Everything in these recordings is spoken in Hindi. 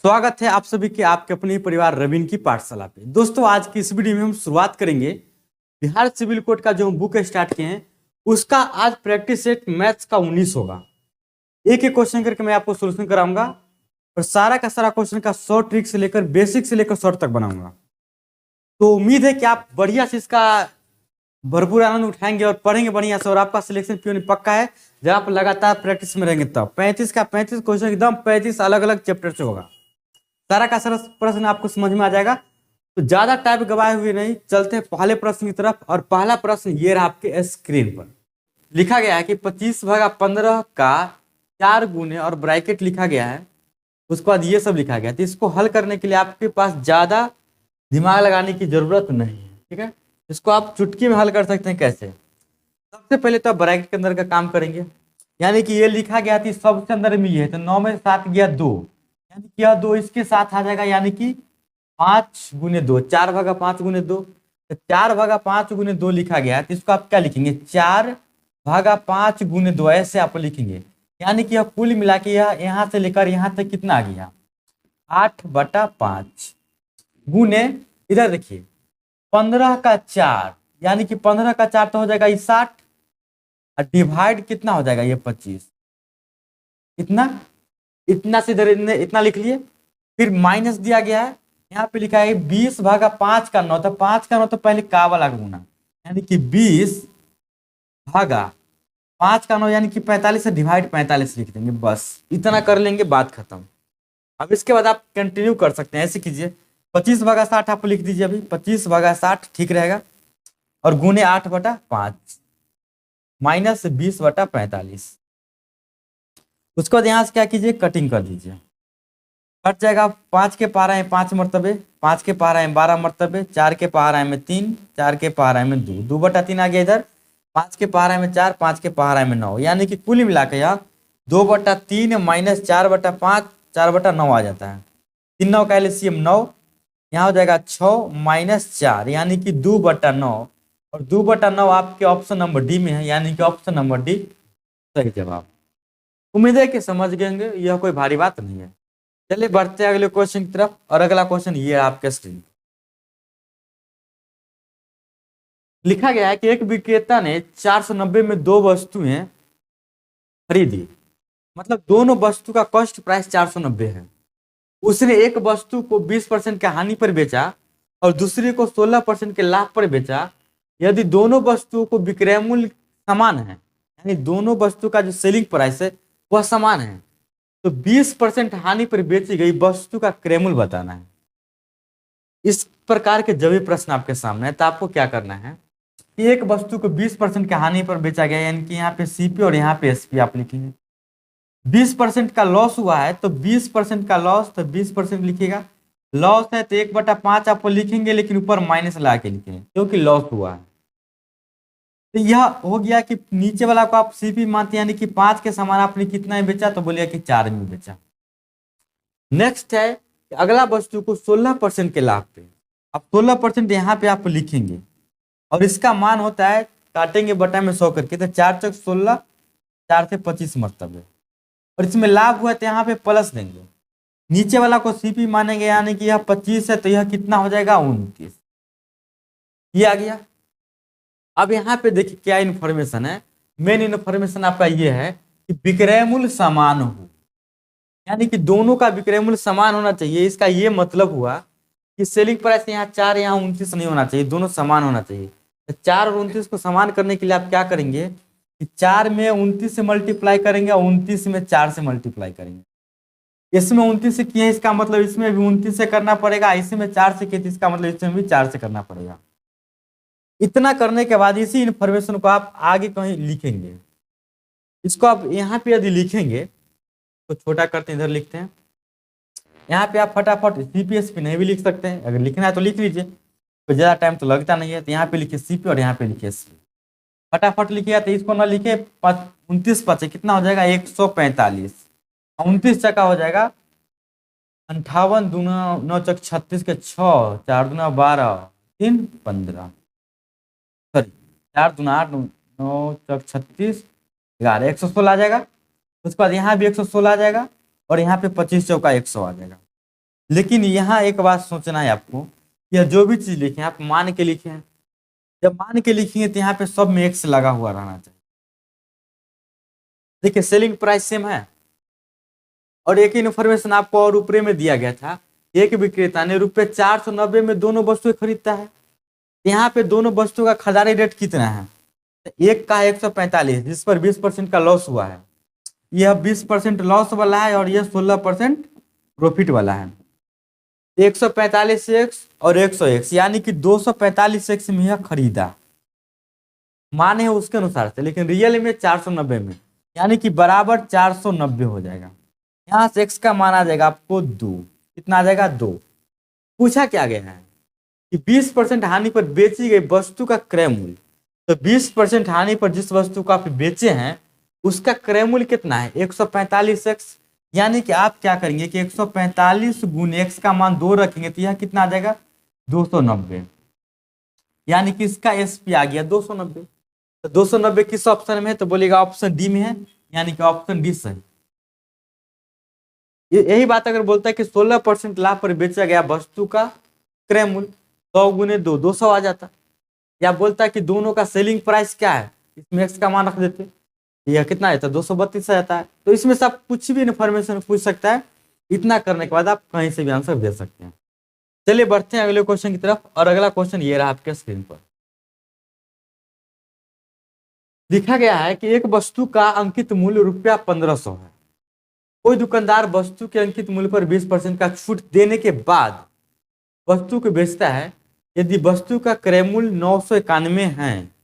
स्वागत है आप सभी के आपके अपने परिवार रवीन की पाठशाला पे। दोस्तों आज की इस वीडियो में हम शुरुआत करेंगे बिहार सिविल कोड का जो हम बुक स्टार्ट किए हैं उसका आज प्रैक्टिस सेट मैथ्स का 19 होगा। एक एक क्वेश्चन करके मैं आपको सोल्यूशन कराऊंगा और सारा का सारा क्वेश्चन का शॉर्ट ट्रिक से लेकर बेसिक से लेकर शॉर्ट तक बनाऊंगा। तो उम्मीद है कि आप बढ़िया से इसका भरपूर आनंद उठाएंगे और पढ़ेंगे बढ़िया से और आपका सिलेक्शन क्यों नहीं पक्का है जब आप लगातार प्रैक्टिस में रहेंगे। तब 35 का 35 क्वेश्चन एकदम 35 अलग अलग चैप्टर से होगा। सारा का सारा प्रश्न आपको समझ में आ जाएगा। तो ज्यादा टाइम गवाए हुए नहीं चलते पहले प्रश्न की तरफ। और पहला प्रश्न ये रहा आपके स्क्रीन पर। लिखा गया है कि 25/15 का 4 गुने और ब्रैकेट लिखा गया है। उसके बाद ये सब लिखा गया है। तो इसको हल करने के लिए आपके पास ज्यादा दिमाग लगाने की जरूरत नहीं है। ठीक है, इसको आप चुटकी में हल कर सकते हैं। कैसे? सबसे पहले तो आप ब्रैकेट के अंदर का काम करेंगे। यानी कि ये लिखा गया थी सबसे अंदर में ये है तो 9 में 7 गया 2, यानी कि यह 2 इसके साथ आ जाएगा। यानी कि 5 गुने 2 4/5 गुने 2। तो 4/5 गुने 2 लिखा गया है तो इसको आप क्या लिखेंगे 4/5 गुने 2 ऐसे आप लिखेंगे। यानी कि यह कुल मिला के यह यहाँ से लेकर यहाँ तक कितना आ गया 8/5 गुने इधर देखिए 15 का 4 यानी कि 15 का 4 तो हो जाएगा ये 60 और डिवाइड कितना हो जाएगा ये 25। इतना से इधर इतना लिख लिए। फिर माइनस दिया गया है यहाँ पे लिखा है 20/5 का 9। तो 5 का 9 तो पहले का वाला गुना यानी कि 20/5 का 9 यानी कि 45 से डिवाइड 45 लिख देंगे। बस इतना कर लेंगे, बात खत्म। अब इसके बाद आप कंटिन्यू कर सकते हैं। ऐसे कीजिए 25/60 आप लिख दीजिए। अभी 25/60 ठीक रहेगा और गुने 8/5 माइनस 20/45। उसके बाद यहाँ से क्या कीजिए कटिंग कर दीजिए। कट जाएगा 5 के पारा है 5 मरतबे, 5 के पारा है 12 मरतबे, 4 के पारा है में 3, 4 के पारा है में 2, 2/3 आ गया इधर। 5 के पारा है में 4, 5 के पारा है में 9, यानी कि कुल मिला के यहाँ 2/3 माइनस 4/5 4/9 आ जाता है। 3 9 का एलसीएम 9, यहाँ हो जाएगा 6 माइनस 4 यानी कि 2/9 और 2/9 आपके ऑप्शन नंबर डी में है, यानी कि ऑप्शन नंबर डी सही जवाब। उम्मीद है कि समझ गए, यह कोई भारी बात नहीं है। चलिए बढ़ते हैं अगले क्वेश्चन की तरफ। और अगला क्वेश्चन ये है आपके स्क्रीन। लिखा गया है कि एक विक्रेता ने 490 में 2 वस्तुएं खरीदी, मतलब दोनों वस्तु का कॉस्ट प्राइस 490 है। उसने एक वस्तु को 20% के हानि पर बेचा और दूसरे को 16% के लाभ पर बेचा। यदि दोनों वस्तुओं को विक्रय मूल्य समान है, यानी दोनों वस्तु का जो सेलिंग प्राइस है वह समान है, तो 20% हानि पर बेची गई वस्तु का क्रय मूल्य बताना है। इस प्रकार के जब भी प्रश्न आपके सामने है तो आपको क्या करना है, एक वस्तु को 20% के हानि पर बेचा गया, यानी कि यहाँ पे सीपी और यहाँ पे एसपी आप लिखेंगे। 20% का लॉस हुआ है तो 20% का लॉस, तो 20% लिखिएगा। लॉस है तो 1/5 आप लिखेंगे, लेकिन ऊपर माइनस ला के लिखेंगे क्योंकि लॉस हुआ है। तो यह हो गया कि नीचे वाला को आप सीपी मानते हैं, यानी कि 5 के समान आपने कितना में बेचा, तो बोलिए कि 4 में बेचा। नेक्स्ट है कि अगला वस्तु को 16% के लाभ पे, अब 16% यहाँ पे आप लिखेंगे और इसका मान होता है काटेंगे बटा में 100 करके, तो 4 चौक 16, 4 से 25 मरतबे, और इसमें लाभ हुआ तो यहाँ पे प्लस देंगे। नीचे वाला को सीपी मानेंगे, यानी कि यह 25 है तो यह कितना हो जाएगा 29, ये आ गया। अब यहाँ पे देखिए क्या इन्फॉर्मेशन है। मेन इन्फॉर्मेशन आपका ये है कि विक्रय मूल्य समान हो, यानी कि दोनों का विक्रय मूल्य समान होना चाहिए। इसका ये मतलब हुआ कि सेलिंग प्राइस यहाँ 4 यहाँ 29 नहीं होना चाहिए, दोनों समान होना चाहिए। तो 4 और 29 को समान करने के लिए आप क्या करेंगे कि 4 में 29 से मल्टीप्लाई करेंगे और 29 में 4 से मल्टीप्लाई करेंगे। इसमें 29 से किए इसका मतलब इसमें भी 29 से करना पड़ेगा, इसमें 4 से किए इसका मतलब इसमें भी 4 से करना पड़ेगा। इतना करने के बाद इसी इंफॉर्मेशन को आप आगे कहीं लिखेंगे। इसको आप यहाँ पे यदि लिखेंगे तो छोटा करते हैं, इधर लिखते हैं। यहाँ पे आप फटाफट सीपीएसपी नहीं भी लिख सकते हैं, अगर लिखना है तो लिख लीजिए, तो ज्यादा टाइम तो लगता नहीं है। तो यहाँ पे लिखिए सीपी और यहाँ पे लिखिए एसपी, फटाफट लिखिए। तो इसको ना लिखे 29 5 कितना हो जाएगा 145, 29 चक्का हो जाएगा 58 दूना 9 चक 36 के 6, 4 दूना 12, 3 15, सॉरी 4 दूना 8, 9 चक 36 11, 116 आ जाएगा। उसके बाद यहाँ भी 116 आ जाएगा और यहाँ पे 25 चौका 100 आ जाएगा। लेकिन यहाँ एक बात सोचना है आपको, यह जो भी चीज लिखे आप मान के लिखे हैं। जब मान के लिखेंगे तो यहाँ पे सब में एक्स लगा हुआ रहना चाहिए। देखिए सेलिंग प्राइस सेम है, और एक इन्फॉर्मेशन आपको और ऊपरे में दिया गया था, एक विक्रेता ने ₹490 में दोनों वस्तुएं खरीदता है। यहाँ पे दोनों वस्तुओं का खरीदारी रेट कितना है? एक का 145, जिस पर 20% का लॉस हुआ है। यह 20% लॉस वाला है और यह 16% प्रॉफिट वाला है। 145x और 100x, यानी कि 245x में यह खरीदा, माने है उसके अनुसार से, लेकिन रियल में 490 में, यानी कि बराबर 490 हो जाएगा। यहाँ से x का मान आ जाएगा आपको 2। कितना आ जाएगा? 2। पूछा क्या गया है कि 20% हानि पर बेची गई वस्तु का क्रय मूल्य। तो 20% हानि पर जिस वस्तु को आप बेचे हैं उसका क्रय मूल्य कितना है? 145x। यानी कि आप क्या करेंगे कि 145 गुने x का मान 2 रखेंगे तो यह कितना आ जाएगा? 290। यानी कि इसका एसपी आ गया 290। तो 290 किस ऑप्शन में है? तो बोलेगा ऑप्शन डी में है, यानी कि ऑप्शन डी सही। यही बात अगर बोलता है कि 16% लाभ पर बेचा गया वस्तु का क्रय मूल्य 100 गुने 2, 200 आ जाता। या बोलता है कि दोनों का सेलिंग प्राइस क्या है, इसमें एक्स का मान रख देते, यह कितना आता है? 232 आ जाता है। तो इसमें से आप कुछ भी इन्फॉर्मेशन पूछ सकता है। इतना करने के बाद आप कहीं से भी आंसर दे सकते हैं। चलिए बढ़ते हैं अगले क्वेश्चन की तरफ, और अगला क्वेश्चन ये रहा आपके स्क्रीन पर। लिखा गया है कि एक वस्तु का अंकित मूल्य ₹1500 है। कोई दुकानदार वस्तु के अंकित मूल्य पर 20% का छूट देने के बाद वस्तु को बेचता है। यदि वस्तु का क्रय मूल्य 991 है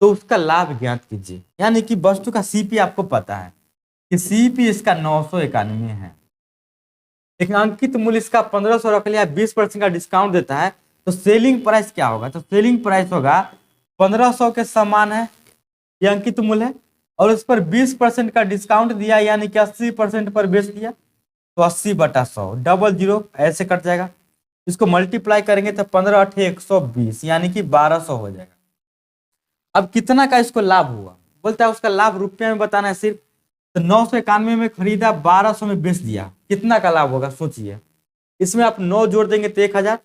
तो उसका लाभ ज्ञात कीजिए। यानी कि वस्तु का सीपी आपको पता है कि सीपी इसका 991 है, लेकिन अंकित मूल्य इसका 1500 रख लिया, 20% का डिस्काउंट देता है, तो सेलिंग प्राइस क्या होगा? तो सेलिंग प्राइस होगा 1500 के समान है, ये अंकित मूल्य है, और उस पर 20% का डिस्काउंट दिया, यानी कि 80% पर बेच दिया, तो 80/100, डबल जीरो ऐसे कट जाएगा। इसको मल्टीप्लाई करेंगे तो 15 8 120, यानी कि 1200 हो जाएगा। अब कितना का इसको लाभ हुआ? बोलता है उसका लाभ रुपया में बताना है सिर्फ। तो 991 में खरीदा, 1200 में बेच दिया, कितना का लाभ होगा सोचिए। इसमें आप 9 जोड़ देंगे तो 1000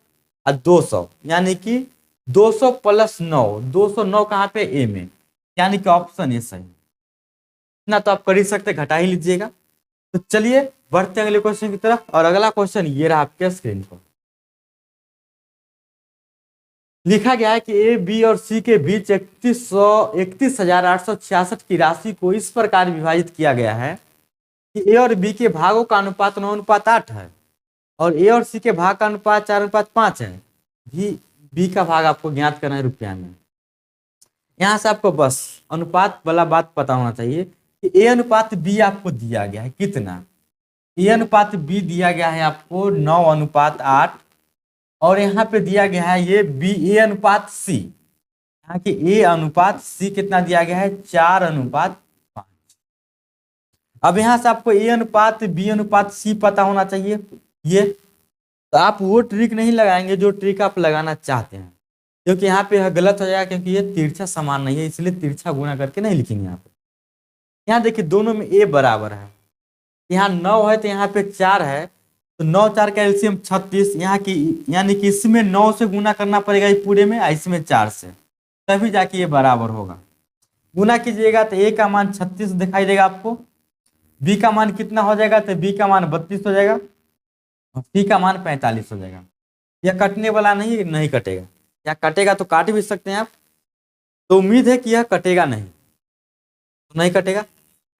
और 200, यानी कि 200 + 9, 209 कहाँ पे? ए में, यानी कि ऑप्शन ए सही। इतना तो आप कर ही सकते, घटा ही लीजिएगा। तो चलिए बढ़ते हैं अगले क्वेश्चन की तरफ, और अगला क्वेश्चन ये रहा आपके स्क्रीन पर। लिखा गया है कि ए, बी और सी के बीच 31,866 की राशि को इस प्रकार विभाजित किया गया है कि ए और बी के भागों का अनुपात 9:8 है, और ए और सी के भाग का अनुपात 4:5 है। बी का भाग आपको ज्ञात करना है रुपया में। यहां से आपको बस अनुपात वाला बात पता होना चाहिए कि ए अनुपात बी आपको दिया गया है कितना। ए अनुपात बी दिया गया है आपको 9:8, और यहाँ पे दिया गया है ये बी ए अनुपात सी, यहाँ की ए अनुपात सी कितना दिया गया है? 4:5। अब यहाँ से आपको ए अनुपात बी अनुपात सी पता होना चाहिए। ये तो आप वो ट्रिक नहीं लगाएंगे जो ट्रिक आप लगाना चाहते हैं, क्योंकि यहाँ पे गलत हो जाएगा, क्योंकि ये तिरछा समान नहीं है, इसलिए तिरछा गुणा करके नहीं लिखेंगे यहाँ पे। यहाँ देखिए दोनों में ए बराबर है, यहाँ 9 है तो यहाँ पे 4 है, तो 9 4 का एलसीएम 36, यहाँ की, यानी कि इसमें 9 से गुना करना पड़ेगा ये पूरे में, इसमें 4 से, तभी जाके ये बराबर होगा। गुना कीजिएगा तो ए का मान 36 दिखाई देगा आपको, बी का मान कितना हो जाएगा? तो बी का मान 32 हो जाएगा, और सी का मान 45 हो जाएगा। यह कटने वाला नहीं कटेगा, या कटेगा तो काट भी सकते हैं आप, तो उम्मीद है कि यह कटेगा नहीं, तो नहीं कटेगा।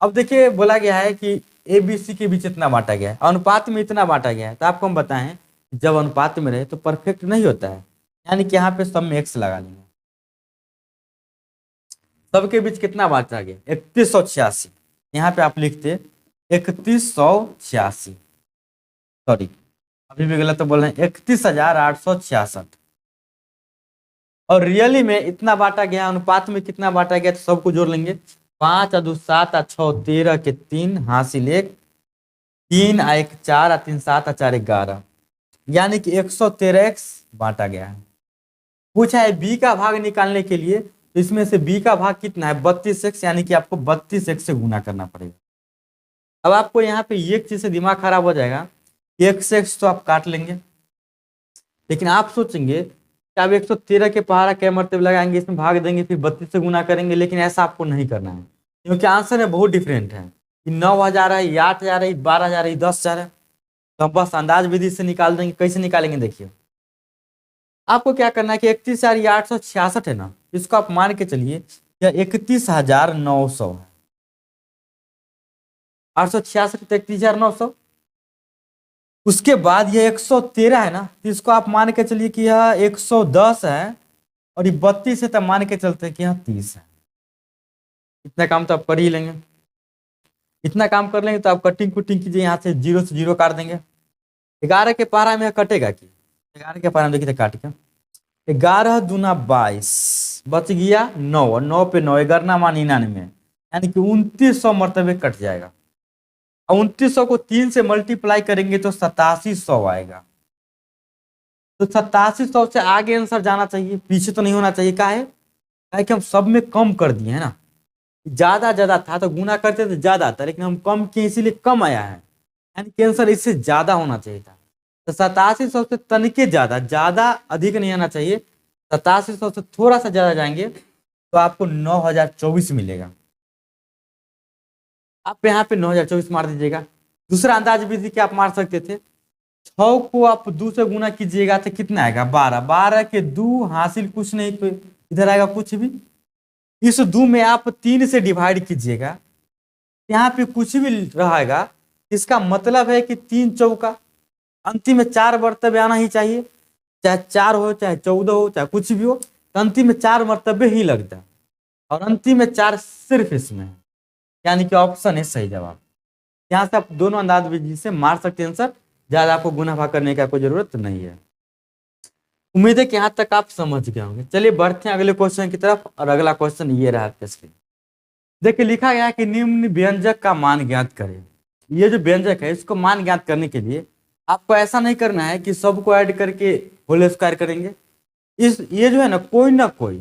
अब देखिए बोला गया है कि ए बी सी के बीच इतना बांटा गया है, अनुपात में इतना बांटा गया है, तो आपको हम बताएं जब अनुपात में रहे तो परफेक्ट नहीं होता है, यानी कि यहाँ पे सब में एक्स लगा लेंगे। सबके बीच कितना बांटा गया? 3186, यहाँ पे आप लिखते 3186, सॉरी अभी भी गलत तो बोल रहे हैं, 31,866। और रियली में इतना बांटा गया, अनुपात में कितना बांटा गया? तो सबको जोड़ लेंगे, 5 2 7 6 13 के 3 हासिल 1, 3 1 4 3 7 4 11, यानी कि 113x बांटा गया है। पूछा है बी का भाग निकालने के लिए, तो इसमें से बी का भाग कितना है? 32x, यानी कि आपको 32x से गुना करना पड़ेगा। अब आपको यहाँ पे एक चीज से दिमाग खराब हो जाएगा x से x तो आप काट लेंगे, लेकिन आप सोचेंगे कि अब 113 के पहाड़ा क्या मरतबे लगाएंगे, इसमें भाग देंगे फिर 32 से गुना करेंगे, लेकिन ऐसा आपको नहीं करना है, क्योंकि आंसर है बहुत डिफरेंट है। ये 9,000 है, ये 8,000 है, ये 12,000 है, ये 10,000 है। तो हम बस अंदाज विधि से निकाल देंगे। कैसे निकालेंगे देखिए, आपको क्या करना है कि 31,866 है ना, इसको आप मान के चलिए या 31,900 है। 866 तो 31,900, उसके बाद ये 113 है ना, तो इसको आप मान के चलिए कि यह 110 है, और ये 32 है, तब मान के चलते हैं कि यहाँ 30 है। इतना काम तो आप कर ही लेंगे। इतना काम कर लेंगे तो आप कटिंग कुटिंग कीजिए, यहाँ से 0 से 0 काट देंगे। 11 के पारा में कटेगा कि 11 के पारा में देखिए काट के 11 दूना 22, बच गया 9, और 9 पे 9 11 मान 99, यानी कि 2900 मरतबे कट जाएगा। और 2900 को 3 से मल्टीप्लाई करेंगे तो 8700 आएगा। तो 8700 से आगे आंसर जाना चाहिए, पीछे तो नहीं होना चाहिए। क्या है कि हम सब में कम कर दिए है ना, ज्यादा था तो गुना करते तो ज्यादा आता, लेकिन हम कम किए इसीलिए कम आया है, यानी कि आंसर इससे ज्यादा होना चाहिए था। तो 8700 से तनिके ज्यादा अधिक नहीं आना चाहिए। 8700 से थोड़ा सा ज्यादा जाएंगे तो आपको 9,024 मिलेगा। आप यहाँ पे 9,024 मार दीजिएगा। दूसरा अंदाज विधि क्या आप मार सकते थे, 6 को आप 2 से गुना कीजिएगा तो कितना आएगा 12, 12 के 2 हासिल कुछ नहीं, तो इधर आएगा कुछ भी। इस 2 में आप 3 से डिवाइड कीजिएगा, यहाँ पे कुछ भी रहेगा, इसका मतलब है कि 3 चौका, अंतिम में 4 मरतबे आना ही चाहिए, चाहे 4 हो चाहे 14 हो चाहे कुछ भी हो, तो अंतिम में 4 मरतबे ही लगता है, और अंतिम में 4 सिर्फ इसमें है, यानी कि ऑप्शन है सही जवाब। यहाँ से आप दोनों अंदाज विधि से मार सकते हैं आंसर, ज्यादा आपको गुना भाग करने का कोई जरूरत नहीं है। उम्मीद है कि यहाँ तक आप समझ गए होंगे। चलिए बढ़ते हैं अगले क्वेश्चन की तरफ, और अगला क्वेश्चन ये रहा आपके स्क्रीन। देखिए लिखा गया है कि निम्न व्यंजक का मान ज्ञात करें। ये जो व्यंजक है इसको मान ज्ञात करने के लिए आपको ऐसा नहीं करना है कि सबको ऐड करके होल स्क्वायर करेंगे। ये जो है ना कोई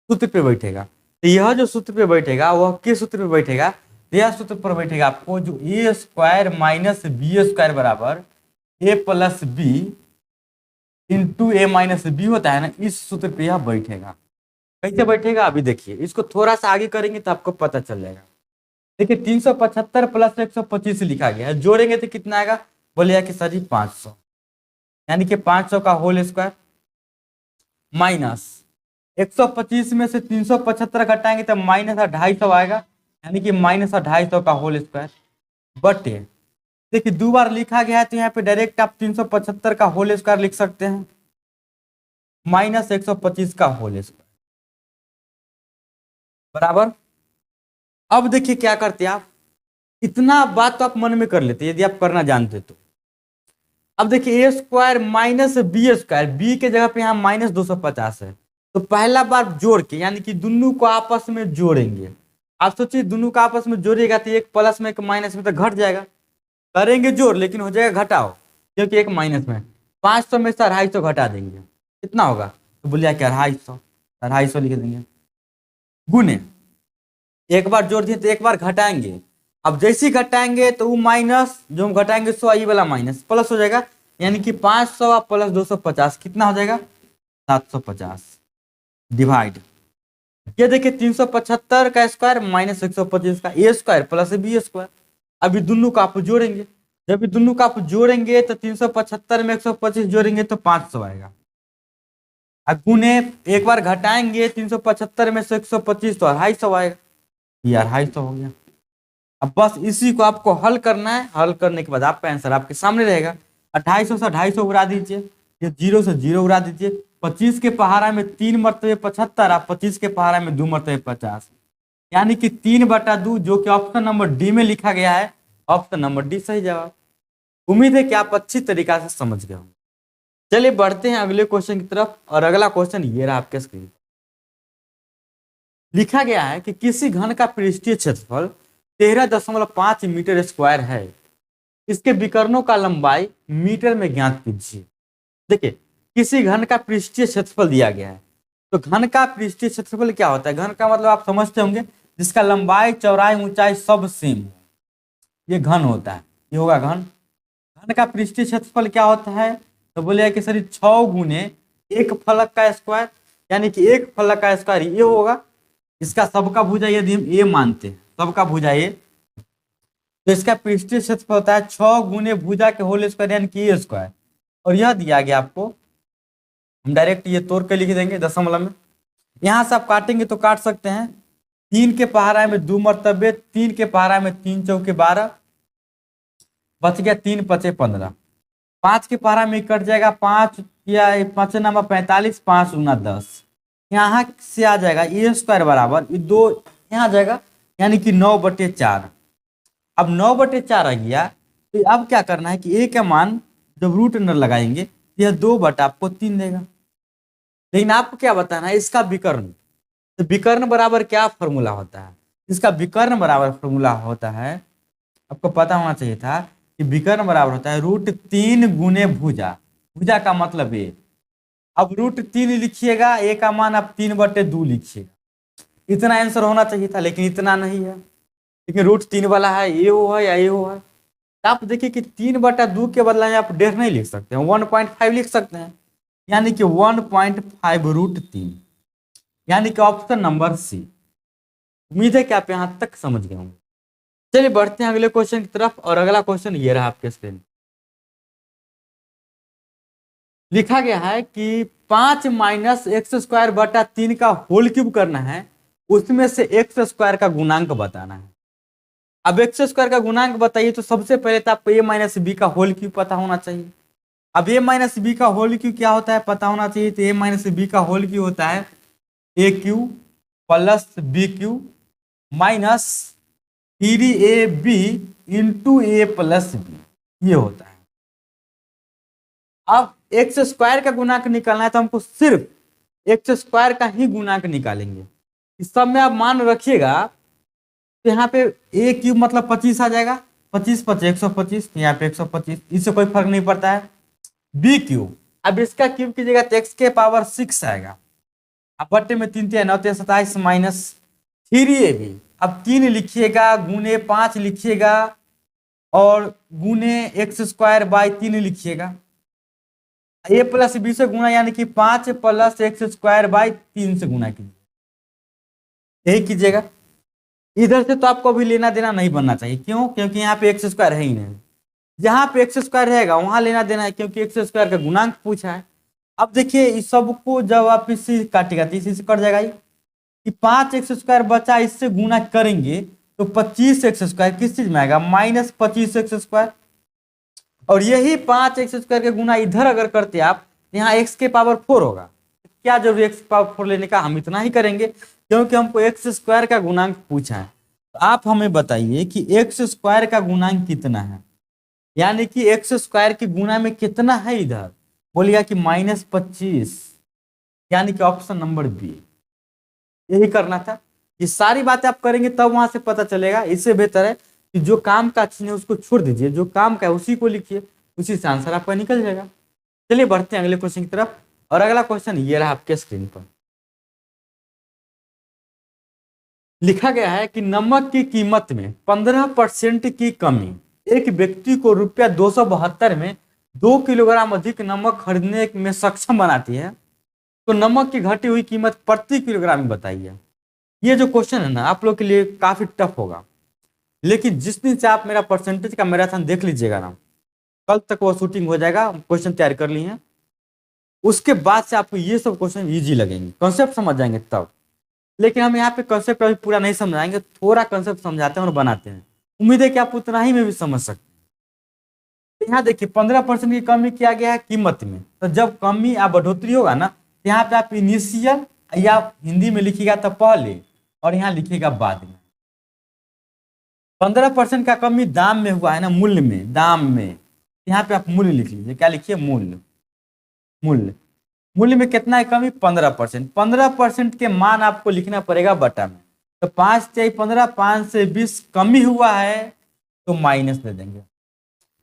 सूत्र पे बैठेगा, तो यह जो सूत्र पे बैठेगा वह किस सूत्र पे बैठेगा, यह सूत्र पर बैठेगा आपको जो ए स्क्वायर माइनस बी स्क्वायर बराबर ए प्लस बी इंटू ए माइनस बी होता है ना, इस सूत्र पे यह बैठेगा। कैसे बैठेगा अभी देखिए, इसको थोड़ा सा आगे करेंगे तो आपको पता चल जाएगा। देखिए 375 प्लस 125 लिखा गया है, जोड़ेंगे तो कितना आएगा, बोलिए कि सर जी 500, यानी कि 500 का होल स्क्वायर माइनस 125 में से 375 घटाएंगे तो माइनस 250 आएगा, यानी कि माइनस 250 का होल स्क्वायर बटे, देखिए 2 बार लिखा गया है तो यहाँ पे डायरेक्ट आप 375 का होल स्क्वायर लिख सकते हैं माइनस 125 का होल स्क्वायर बराबर। अब देखिए क्या करते हैं आप, इतना बात तो आप मन में कर लेते यदि आप करना जानते तो। अब देखिए A square minus B square, B के जगह पे यहाँ माइनस 250 है, तो पहला बार जोड़ के यानी कि दोनों को आपस में जोड़ेंगे। आप सोचिए दोनों को आपस में जोड़िएगा तो एक प्लस में एक माइनस में तो घट जाएगा, करेंगे जोड़ लेकिन हो जाएगा घटाओ, क्योंकि एक माइनस में 500 में से 250 घटा देंगे, कितना होगा, तो बोलिए क्या 250 लिख देंगे, गुने एक बार जोड़ दिए तो एक बार घटाएंगे। अब जैसे ही घटाएंगे तो वो माइनस जो हम घटाएंगे 100 ये वाला माइनस प्लस हो जाएगा, यानी कि 500 प्लस 250 कितना हो जाएगा 750 डिवाइड। ये देखिए 375 का स्क्वायर माइनस 125 का ए स्क्वायर प्लस बी स्क्वायर। अभी दोनों को आप जोड़ेंगे, जब दोनों को आप जोड़ेंगे तो 375 में 125 जोड़ेंगे तो 500 आएगा। अब गुने एक बार घटाएंगे 375 में से 125 तो 250 आएगा, ये 250 हो गया। अब बस इसी को आपको हल करना है, हल करने के बाद आपका आंसर आपके सामने रहेगा। 250 से 250 उड़ा दीजिए, ये 0 से 0 उड़ा दीजिए, 25 के पहाड़ा में 3 मरतबे 75, आप 25 के पहाड़ा में 2 मरतबे 50, यानी कि 3/2 जो कि ऑप्शन नंबर डी में लिखा गया है, ऑप्शन नंबर डी सही जवाब। उम्मीद है कि आप अच्छी तरीका से समझ गए होंगे। चलिए बढ़ते हैं अगले क्वेश्चन की तरफ, और अगला क्वेश्चन ये रहा आपके स्क्रीन। लिखा गया है कि किसी घन का पृष्ठीय क्षेत्रफल 13.5 मीटर स्क्वायर है, इसके विकर्णों का लंबाई मीटर में ज्ञात कीजिए। देखिए किसी घन का पृष्ठीय क्षेत्रफल दिया गया है, तो घन का पृष्ठीय क्षेत्रफल क्या होता है, घन का मतलब आप समझते होंगे जिसका लंबाई चौड़ाई ऊंचाई सब सेम हो, ये घन होता है, ये होगा घन। घन घन का पृष्ठीय क्षेत्रफल क्या होता है? तो बोलेगा कि सर 6 गुने एक फलक का स्क्वायर, यानी कि एक फलक का स्क्वायर ये होगा। इसका सबका भुजा यदि हम ए मानते हैं, सबका भुजा ए, तो इसका पृष्ठीय क्षेत्रफल होता है 6 गुने भुजा के होल स्क्वायर यानी कि ए स्क्वायर। और यह दिया गया आपको, हम डायरेक्ट ये तोड़ के लिख देंगे दशमलव में। यहां से आप काटेंगे तो काट सकते हैं। 3 के पहाड़ा में 2 मरतबे, 3 के पहाड़ा में 3 चौके 12, बच गया 3 पचे 15। 5 के पहाड़ा में कट जाएगा 5 या 5 नंबर 45, 5 गुना 10। यहाँ से आ जाएगा ए स्क्वायर बराबर ये 2 यहाँ आ जाएगा, यानी कि 9/4। अब 9/4 आ गया, तो अब क्या करना है कि ए का मान जब रूट अंडर लगाएंगे यह 2/3 देगा। लेकिन आपको क्या बताना है इसका विकर्ण। तो विकर्ण बराबर क्या फॉर्मूला होता है? इसका विकर्ण बराबर फॉर्मूला होता है, आपको पता होना चाहिए था कि विकर्ण बराबर होता है √3 गुने भुजा। भुजा का मतलब ए। अब √3 लिखिएगा, ए का मान आप 3/2 लिखिएगा। इतना आंसर होना चाहिए था, लेकिन इतना नहीं है। लेकिन √3 वाला है, ये वो है या ये वो है। तो आप देखिए कि 3/2 के बदले आप 1.5 नहीं लिख सकते हैं, 1.5 लिख सकते हैं, यानी कि 1.5 √3, यानी कि ऑप्शन नंबर सी। उम्मीद है कि आप यहां तक समझ गए होंगे। चलिए बढ़ते हैं अगले क्वेश्चन की तरफ। और अगला क्वेश्चन ये रहा आपके स्क्रीन। लिखा गया है कि 5 - x²/3 का होल क्यूब करना है, उसमें से x² का गुणांक बताना है। अब x² का गुणांक बताइए, तो सबसे पहले तो आपको a - b का होल क्यूब पता होना चाहिए। अब a - b का होल क्यूब क्या होता है पता होना चाहिए। तो a - b का होल क्यूब होता है a³ + b³ minus 3ab into a + b, ये होता है। अब x² का गुणांक निकालना है, तो हमको सिर्फ x² का ही गुणांक निकालेंगे। इस सब में आप मान रखिएगा, तो यहाँ पे a³ मतलब 25 आ जाएगा, 25 × 5 = 125, यहाँ पे 125, इससे कोई फर्क नहीं पड़ता है। b³, अब इसका क्यूब कीजिएगा तो x⁻6 आएगा। अब बट्टे में 3 × 9 = 27 माइनस 3ab। अब 3 लिखिएगा, गुने 5 लिखिएगा, और गुने x²/3 लिखिएगा। a + b से गुणा, यानी कि 5 + x²/3 से गुणा कीजिए, यही कीजिएगा। इधर से तो आपको भी लेना देना नहीं बनना चाहिए। क्यों? क्योंकि यहाँ पे x² है ही नहीं। जहां पे x² रहेगा वहां लेना देना है, क्योंकि x² का गुणांक पूछा है। अब देखिए इस सबको जब आप इससे काटेगा तो इसी से कट जाएगा कि 5x² बचा, इससे गुणा करेंगे तो 25x² किस चीज में आएगा? -25x²। और यही 5x² के गुणा इधर अगर करते आप, यहाँ x⁴ होगा। क्या जरूरी x⁴ लेने का? हम इतना ही करेंगे क्योंकि हमको x² का गुणांक पूछा है। तो आप हमें बताइए कि x² का गुणांक कितना है, यानी कि x² के गुणा में कितना है इधर? बोलिएगा कि -25, यानी कि ऑप्शन नंबर बी। यही करना था। ये सारी बातें आप करेंगे तब वहां से पता चलेगा। इससे बेहतर है कि जो काम का चिन्ह है उसको छोड़ दीजिए, जो काम का है उसी को लिखिए, उसी से आंसर आपका निकल जाएगा। चलिए बढ़ते हैं अगले क्वेश्चन की तरफ। और अगला क्वेश्चन ये रहा आपके स्क्रीन पर। लिखा गया है कि नमक की कीमत में 15% की कमी एक व्यक्ति को ₹272 में 2 किलोग्राम अधिक नमक खरीदने में सक्षम बनाती है। तो नमक की घटी हुई कीमत प्रति किलोग्राम में बताइए। ये जो क्वेश्चन है ना, आप लोग के लिए काफी टफ होगा, लेकिन जिस दिन से आप मेरा परसेंटेज का मैराथन देख लीजिएगा ना, कल तक वो शूटिंग हो जाएगा, क्वेश्चन तैयार कर लिए हैं, उसके बाद से आपको ये सब क्वेश्चन इजी लगेंगे, कॉन्सेप्ट समझ जाएंगे तब। लेकिन हम यहाँ पे कॉन्सेप्ट अभी पूरा नहीं समझाएंगे, थोड़ा कॉन्सेप्ट समझाते हैं और बनाते हैं। उम्मीद है कि आप उतना ही में भी समझ सकते हैं। यहाँ देखिए 15% की कमी किया गया है कीमत में। तो जब कमी या बढ़ोतरी होगा ना, तो यहाँ पे आप इनिशियल या हिंदी में लिखिएगा तो पहले, और यहाँ लिखिएगा बाद में। 15% का कमी दाम में हुआ है ना, मूल्य में, दाम में। यहाँ पे आप मूल्य लिख लीजिए, क्या लिखिए? मूल्य। मूल्य मूल्य में कितना है कमी? 15%। 15% के मान आपको लिखना पड़ेगा बटा में। तो 5 × 15, 5 से 20 कमी हुआ है तो माइनस दे देंगे।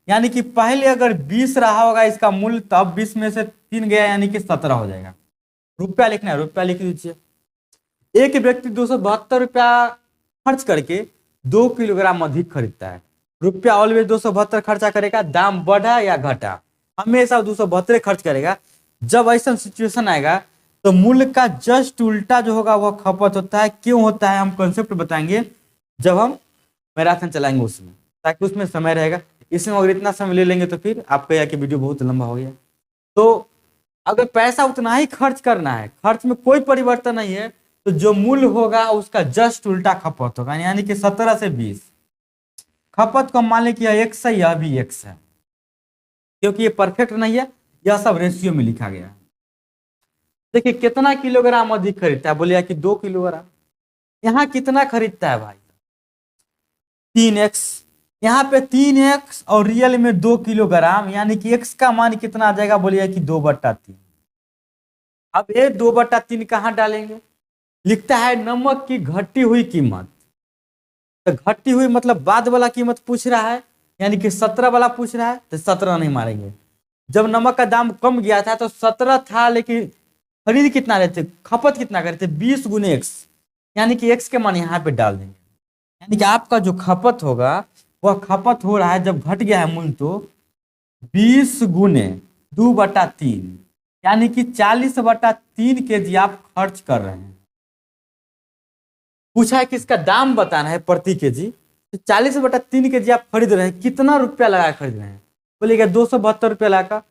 यानी कि पहले अगर 20 रहा होगा इसका मूल्य, तब 20 में से 3 गया, यानी कि 17 हो जाएगा। रुपया लिखना है, रुपया लिख दीजिए। एक व्यक्ति 272 रुपया खर्च करके 2 किलोग्राम अधिक खरीदता है। रुपया ऑलवेज 272 खर्चा करेगा, दाम बढ़ा या घटा हमेशा 272 खर्च करेगा। जब ऐसा सिचुएशन आएगा तो मूल्य का जस्ट उल्टा जो होगा वह खपत होता है। क्यों होता है हम कंसेप्ट बताएंगे जब हम मैराथन चलाएंगे उसमें, ताकि उसमें समय रहेगा। इसमें अगर इतना समय ले लेंगे तो फिर आपको यह कि वीडियो बहुत लंबा हो गया। तो अगर पैसा उतना ही खर्च करना है, खर्च में कोई परिवर्तन नहीं है, तो जो मूल्य होगा उसका जस्ट उल्टा खपत होगा, यानी कि 17 से 20। खपत को मान लें कि यह एक्स है, यह भी एक्स है, क्योंकि ये परफेक्ट नहीं है, यह सब रेशियो में लिखा गया है। देखिए कितना किलोग्राम अधिक खरीदता है, बोलिए कि 2 किलोग्राम। यहाँ कितना खरीदता है भाई, 3x। यहाँ पे 3x और रियल में 2 किलोग्राम, यानी कि x का मान कितना आ जाएगा, बोलिए कि 2/3। अब ये 2/3 कहाँ डालेंगे, लिखता है नमक की घटी हुई कीमत। तो घटी हुई मतलब बाद वाला कीमत पूछ रहा है, यानी कि 17 वाला पूछ रहा है, तो 17 नहीं मारेंगे। जब नमक का दाम कम गया था तो 17 था, लेकिन खरीद कितना रहे थे, खपत कितना करे थे, 20 गुने एक्स, यानी कि एक्स के मान यहाँ पे डाल देंगे। यानी कि आपका जो खपत होगा वह खपत हो रहा है, जब घट गया है मूल्य तो 20 गुने 2/3, यानी कि 40/3 kg आप खर्च कर रहे हैं। पूछा है कि इसका दाम बताना है प्रति केजी, तो 40/3 kg आप खरीद रहे हैं, कितना रुपया लगा खरीद रहे हैं, बोलिएगा 272 रुपया लगा।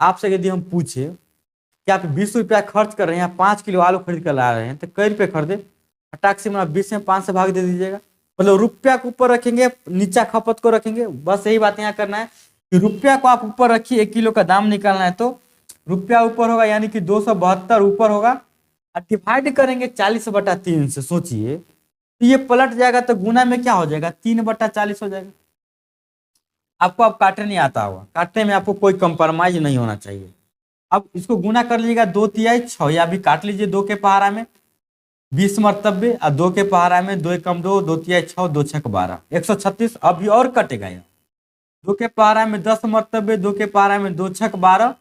आपसे यदि हम पूछे कि आप 20 रुपया खर्च कर रहे हैं, 5 किलो आलू खरीद कर ला रहे हैं, तो कई रुपये खरीदे, फटाक से 20 में 5 से भाग दे दीजिएगा। मतलब रुपया को ऊपर रखेंगे, नीचा खपत को रखेंगे, बस यही बात यहाँ करना है कि रुपया को आप ऊपर रखिए, 1 किलो का दाम निकालना है तो रुपया ऊपर होगा, यानी कि 272 ऊपर होगा, और डिवाइड करेंगे 40/3 से। सोचिए तो ये पलट जाएगा तो गुना में क्या हो जाएगा, 3/40 हो जाएगा। आपको अब काटने नहीं आता होगा, काटने में आपको कोई कंप्रोमाइज नहीं होना चाहिए। अब इसको गुना कर लीजिएगा, 2×3 = 6, या भी काट लीजिए 2 के पहाड़ा में 20 मरतबे, और 2 के पहाड़ा में 2 × 2, 2×3 = 6, 2×6 = 12, 136। अभी और कटेगा यहाँ, 2 के पहाड़ा में 10 मरतबे, 2 के पहाड़ा में 2×6 = 12,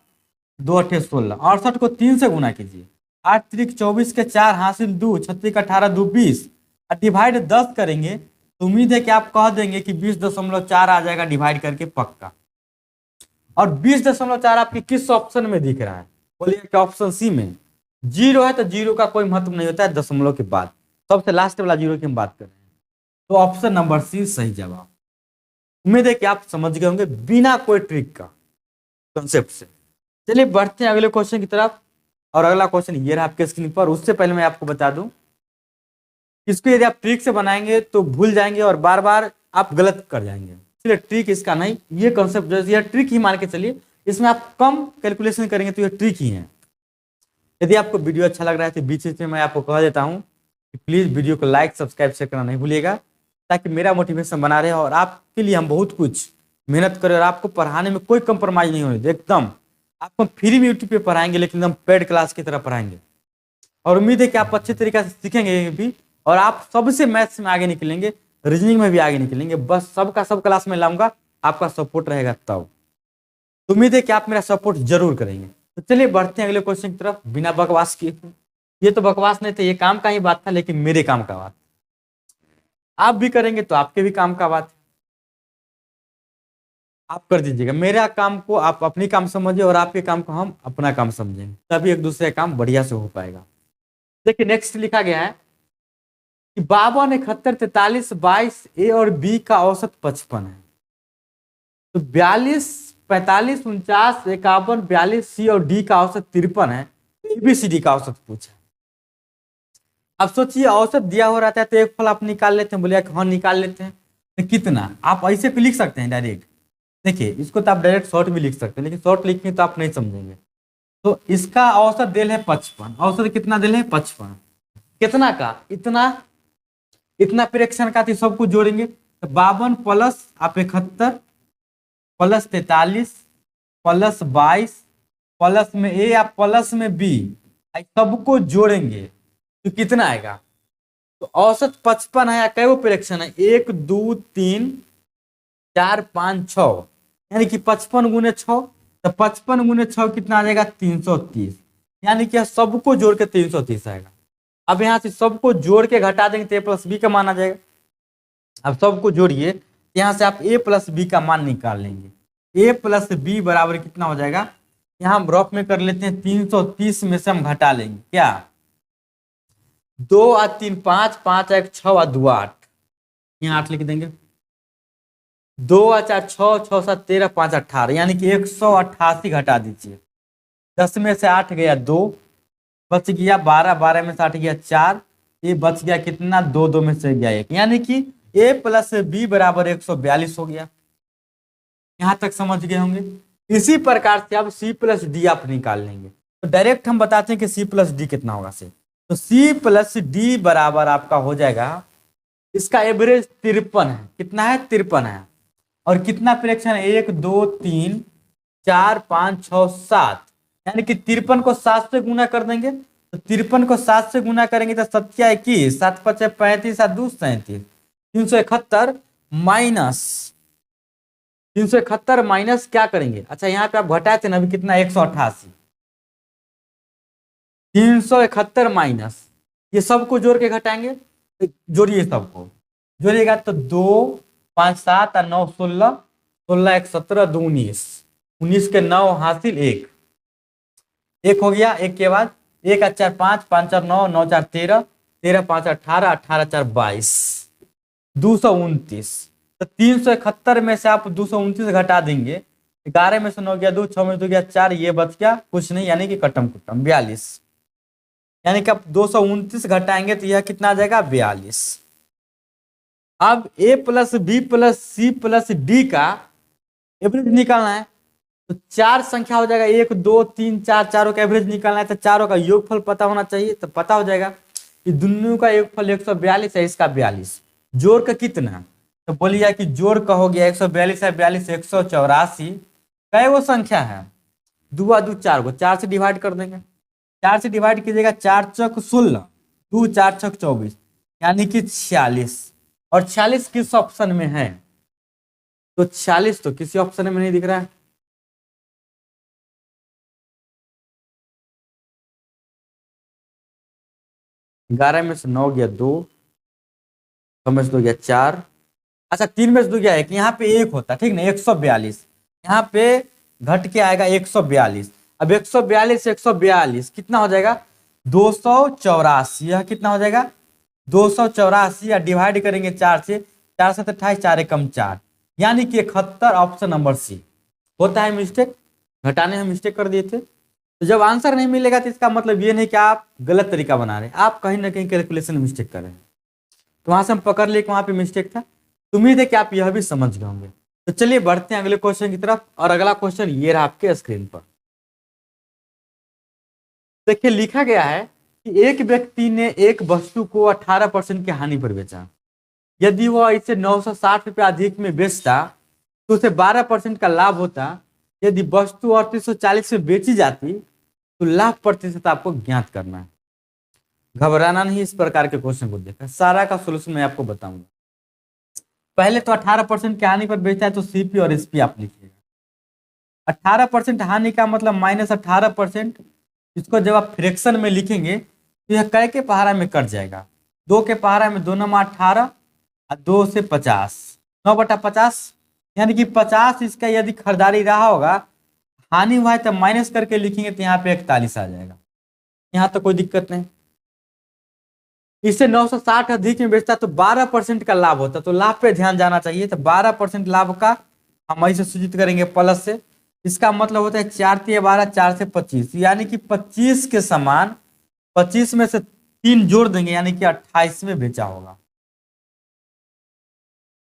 2×8 = 16। 68 को 3 से गुना कीजिए, 8 × 3 = 24 के 4 हासिल 2, 36 × 18 = 2 20, और डिवाइड 10 करेंगे तो उम्मीद है कि आप कह देंगे कि 20.4 आ जाएगा डिवाइड करके पक्का। और 20.4 आपके किस ऑप्शन में दिख रहा है, बोलिए कि ऑप्शन सी में। 0 है तो 0 का कोई महत्व नहीं होता है, दशमलव के बाद सबसे लास्ट वाला 0 की हम बात कर रहे हैं, तो ऑप्शन नंबर सी सही जवाब। उम्मीद है कि आप समझ गए होंगे बिना कोई ट्रिक का कंसेप्ट से। चलिए बढ़ते हैं अगले क्वेश्चन की तरफ, और अगला क्वेश्चन ये रहा आपके स्क्रीन पर। उससे पहले मैं आपको बता दूं, इसको यदि आप ट्रिक से बनाएंगे तो भूल जाएंगे और बार बार आप गलत कर जाएंगे, इसलिए ट्रिक इसका नहीं, ये कंसेप्ट जो है ट्रिक ही मान के चलिए। इसमें आप कम कैलकुलेशन करेंगे तो ये ट्रिक ही है। यदि आपको वीडियो अच्छा लग रहा है तो बीच में मैं आपको कह देता हूँ कि प्लीज़ वीडियो को लाइक सब्सक्राइब शेयर करना नहीं भूलिएगा, ताकि मेरा मोटिवेशन बना रहे और आपके लिए हम बहुत कुछ मेहनत करें, और आपको पढ़ाने में कोई कंप्रोमाइज़ नहीं होने, एकदम आपको फ्री में यूट्यूब पे पढ़ाएंगे, लेकिन एकदम पेड क्लास की तरह पढ़ाएंगे। और उम्मीद है कि आप अच्छे तरीके से सीखेंगे भी, और आप सबसे मैथ्स में आगे निकलेंगे, रीजनिंग में भी आगे निकलेंगे। बस सबका सब क्लास में लाऊंगा, आपका सपोर्ट रहेगा तब। तो उम्मीद है कि आप मेरा सपोर्ट जरूर करेंगे। तो चलिए बढ़ते हैं अगले क्वेश्चन की तरफ बिना बकवास किए। ये तो बकवास नहीं थे, ये काम का ही बात था, लेकिन मेरे काम का बात। आप भी करेंगे तो आपके भी काम का बात, आप कर दीजिएगा। मेरा काम को आप अपनी काम समझिए और आपके काम को हम अपना काम समझेंगे, तभी एक दूसरे का काम बढ़िया से हो पाएगा। देखिए नेक्स्ट लिखा गया है कि 52, 71, 43, 22 ए और बी का औसत 55 है। तो 42, 45, 49, 51, 42 सी और डी का औसत 53 है। एबीसीडी का औसत पूछा। अब सोचिए औसत दिया हो रहता है तो एक फल आप निकाल लेते हैं, बोलिए हाँ निकाल लेते हैं, तो कितना आप ऐसे भी लिख सकते हैं डायरेक्ट। देखिए इसको तो आप डायरेक्ट शॉर्ट भी लिख सकते हैं, लेकिन शॉर्ट लिखेंगे तो आप नहीं समझेंगे। तो इसका औसत दिल है 55, औसत कितना दिल है 55, कितना का, इतना प्रेक्षण का, तो सबको जोड़ेंगे तो 52 प्लस आप 71 प्लस 43 प्लस 22 प्लस में ए या प्लस में बी, सबको जोड़ेंगे तो कितना आएगा। तो औसत 55 है, कई प्रेक्षण है, 1 2 3 4 5 6, यानी कि 55 गुने 6, तो 55 गुने 6 कितना आ जाएगा 330, यानी कि सबको जोड़ के 330 आएगा। अब यहाँ से सबको जोड़ के घटा देंगे तो ए प्लस बी का मान आ जाएगा। अब सबको जोड़िए, यहाँ से आप a प्लस बी का मान निकाल लेंगे। a प्लस बी बराबर कितना हो जाएगा, यहाँ हम रफ में कर लेते हैं 330 में से हम घटा लेंगे क्या, 2 और 3 5, 5 1 6 और 2 8, यहाँ 8 लिख देंगे, 2 और 4 6, 6 7 13, 5 18, यानी कि 188 घटा दीजिए। 10 में से 8 गया 2, बच गया 12, 12 में से 8 गया 4, ये बच गया कितना, 2 2 में से गया 1, यानी कि a प्लस बी बराबर 142 हो गया। यहां तक समझ गए होंगे। इसी प्रकार से अब c प्लस डी आप निकाल लेंगे। तो डायरेक्ट हम बताते हैं कि c प्लस डी कितना होगा से, तो c प्लस डी बराबर आपका हो जाएगा, इसका एवरेज 53 है, कितना है 53 है, और कितना फ्रैक्शन है 1 2 3 4 5 6 7, यानी कि 53 को 7 से गुना कर देंगे, तो 53 को 7 से गुना करेंगे तो 7 21, 7 5 35, 7 2 37, 371 माइनस 371 माइनस क्या करेंगे, अच्छा यहाँ पे आप घटाए थे ना अभी कितना 188, 371 माइनस ये सबको जोड़ के घटाएंगे, जोड़िए सबको, जोड़िएगा तो 2 5 7 और 9 16, 16 1 17, 2 19, 19 के 9 हासिल 1 हो गया। 1 के बाद 1 और 4 5, 5 और 9, 9 4 13, 13 5 18, 18 4 22, 229, तो 371 में से आप 229 घटा देंगे, 11 में से 9 गया 2, 6 में 2 गया 4, ये बच गया कुछ नहीं, यानी कि कटम कुटम 42, यानी कि आप 229 घटाएंगे तो यह कितना आ जाएगा 42। अब a plus B plus C plus D का एवरेज निकालना है, तो 4 संख्या हो जाएगा, 1 2 3 4, चारों का एवरेज निकालना है, तो चारों का योगफल पता होना चाहिए, तो पता हो जाएगा कि दोनों का योगफल 142 है, इसका 42, जोड़ का कितना, तो बोलिए कि जोड़ का हो गया 142 है 42 184, कई वो संख्या है, 2 और 2 4 को 4 से डिवाइड कर देंगे, 4 से डिवाइड कीजिएगा, 4 चौक 16, 2 4 चौक 24, यानी कि 46, और 46 किस ऑप्शन में है, तो 46 तो किसी ऑप्शन में नहीं दिख रहा है, ग्यारह में से 9 गया 2, 6 में से 2 गया 4, अच्छा 3 में से 2 गया 1, यहाँ पे 1 होता ठीक ना, 142, यहाँ पे घट के आएगा 142, अब 142 142 कितना हो जाएगा 284, यह कितना हो जाएगा 284, या डिवाइड करेंगे 4 से, 4 से 28, 4 एकम 4, यानी कि 71, ऑप्शन नंबर सी। होता है मिस्टेक, घटाने में मिस्टेक कर दिए थे, तो जब आंसर नहीं मिलेगा तो इसका मतलब ये नहीं कि आप गलत तरीका बना रहे हैं, आप कहीं ना कहीं कैलकुलेशन मिस्टेक कर रहे हैं, तो वहां से हम पकड़ लिए कि वहां पे मिस्टेक था। तो उम्मीद है कि आप यह भी समझ गए होंगे। तो चलिए बढ़ते हैं अगले क्वेश्चन की तरफ, और अगला क्वेश्चन ये रहा आपके स्क्रीन पर। देखिए लिखा गया है कि एक व्यक्ति ने एक वस्तु को 18% की हानि पर बेचा, यदि वह इसे 960 रुपये अधिक में बेचता तो उसे 12% का लाभ होता, यदि वस्तु 3840 में बेची जाती तो लाभ प्रतिशत आपको ज्ञात करना है। घबराना नहीं, इस प्रकार के क्वेश्चन को देखा, सारा का सोल्यूशन मैं आपको बताऊंगा। पहले तो 18% की हानि पर बेचता है तो सीपी और एसपी आप लिखिएगा। 18% हानि का मतलब -18%, इसको जब आप फ्रैक्शन में लिखेंगे तो यह कै के पहाड़ा में कट जाएगा, 2 के पहाड़ा में 2 9 18 और 2 से 50, 9/50, यानी कि 50 इसका यदि खरीदारी रहा होगा, हानि हुआ है तब माइनस करके लिखेंगे तो यहाँ पे 41 आ जाएगा, यहाँ तो कोई दिक्कत नहीं। इसे 960 अधिक में बेचता तो 12% का लाभ होता, तो लाभ पे ध्यान जाना चाहिए, तो 12% लाभ का हम ऐसे सूचित करेंगे प्लस से, इसका मतलब होता है 4 3 12, 4 से 25, यानी कि 25 के समान 25 में से 3 जोड़ देंगे, यानी कि 28 में बेचा होगा।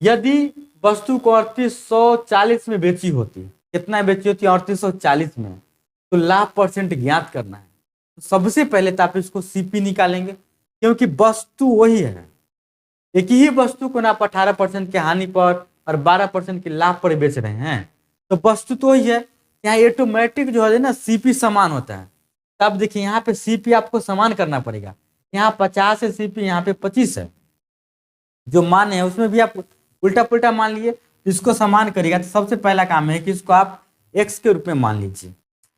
यदि वस्तु को 3840 में बेची होती, कितना बेची होती 3840 में, तो लाभ परसेंट ज्ञात करना है। तो सबसे पहले तो आप इसको सीपी निकालेंगे, क्योंकि वस्तु वही है, एक ही वस्तु को ना आप 18% की हानि पर और 12% के लाभ पर बेच रहे हैं, तो वस्तु तो वही है, यहाँ ऑटोमेटिक जो है ना सीपी समान होता है। तब देखिए यहाँ पे सीपी आपको समान करना पड़ेगा, यहाँ 50 है सीपी, यहाँ पे 25 है, जो मान है उसमें भी आप उल्टा पुल्टा मान लिए, इसको समान करिएगा। तो सबसे पहला काम है कि इसको आप x के रूप में मान लीजिए,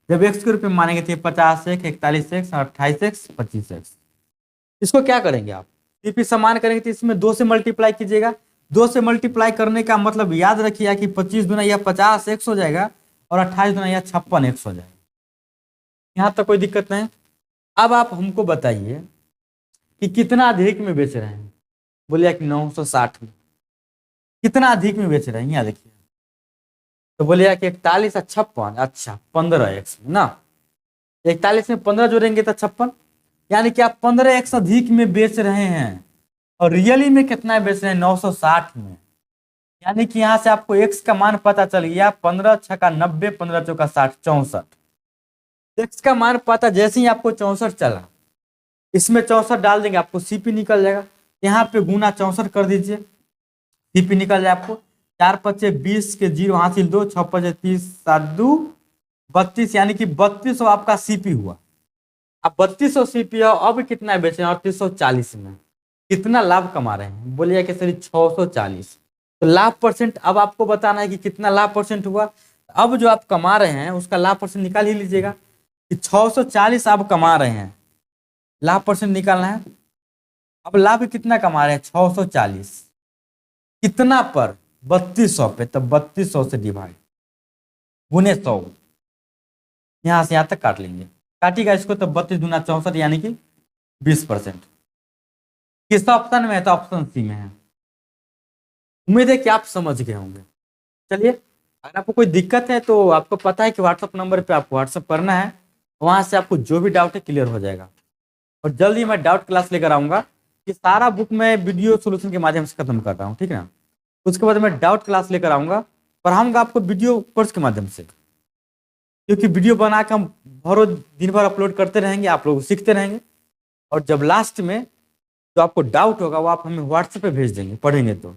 जब x के रूप में मानेंगे तो 50x 41x 28x 25x, इसको क्या करेंगे आप सीपी समान करेंगे तो इसमें 2 से मल्टीप्लाई कीजिएगा, 2 से मल्टीप्लाई करने का मतलब याद रखिए कि 25 दुना या 50 एक्स हो जाएगा और 28 दुना या 56 एक्स हो जाएगा। यहाँ तक कोई दिक्कत नहीं। अब आप हमको बताइए कि कितना अधिक में बेच रहे हैं। बोलिए कि 960 में। कितना अधिक में बेच रहे हैं यहाँ देखिए, तो बोलिए कि 41 और 56, अच्छा 15 एक्स में ना, 41 में 15 जोड़ेंगे तो 56, यानी कि आप 15 एक्स अधिक में बेच रहे हैं। और रियली में कितना बेच रहे हैं? 960 में। यानी कि यहाँ से आपको एक्स का मान पता चल गया, 15 छक्का 90, 15 चौका 60, 64। एक्स का मान पता जैसे ही आपको 64 चला, इसमें 64 डाल देंगे, आपको सीपी निकल जाएगा। यहाँ पे गुना 64 कर दीजिए, सीपी निकल जाए आपको। 4 पच्चे 20 के 0 हासिल 2, 6 पच्चे 30, 7 2 32, यानी कि 3200 आपका सीपी हुआ। अब 3200 सीपी है, अब कितना बेचे हैं? 3840 में। कितना लाभ कमा रहे हैं? बोलिए कि सर 640। तो लाभ परसेंट अब आपको बताना है कि कितना लाभ परसेंट हुआ। अब जो आप कमा रहे हैं उसका लाभ परसेंट निकाल ही लीजिएगा कि 640 आप कमा रहे हैं, लाभ परसेंट निकालना है। अब लाभ कितना कमा रहे हैं? 640। कितना पर? 3200 पे। तो 3200 से डिवाइड गुने 100, यहां से यहां तक काट लेंगे। काटिएगा इसको तो 32 दूना 64, यानी कि 20%। किस ऑप्शन में है? तो ऑप्शन सी में है। उम्मीद है कि आप समझ गए होंगे। चलिए, अगर आपको कोई दिक्कत है तो आपको पता है कि व्हाट्सअप नंबर पे आपको व्हाट्सअप करना है, वहां से आपको जो भी डाउट है क्लियर हो जाएगा। और जल्दी मैं डाउट क्लास लेकर आऊंगा कि सारा बुक मैं वीडियो सोल्यूशन के माध्यम से खत्म कर रहा हूँ, ठीक है ना। उसके बाद मैं डाउट क्लास लेकर आऊंगा, पढ़ाऊंगा आपको वीडियो कोर्स के माध्यम से, क्योंकि वीडियो बना के हम भर दिन भर अपलोड करते रहेंगे, आप लोग सीखते रहेंगे। और जब लास्ट में जो आपको डाउट होगा वो आप हमें व्हाट्सएप पे भेज देंगे, पढ़ेंगे तो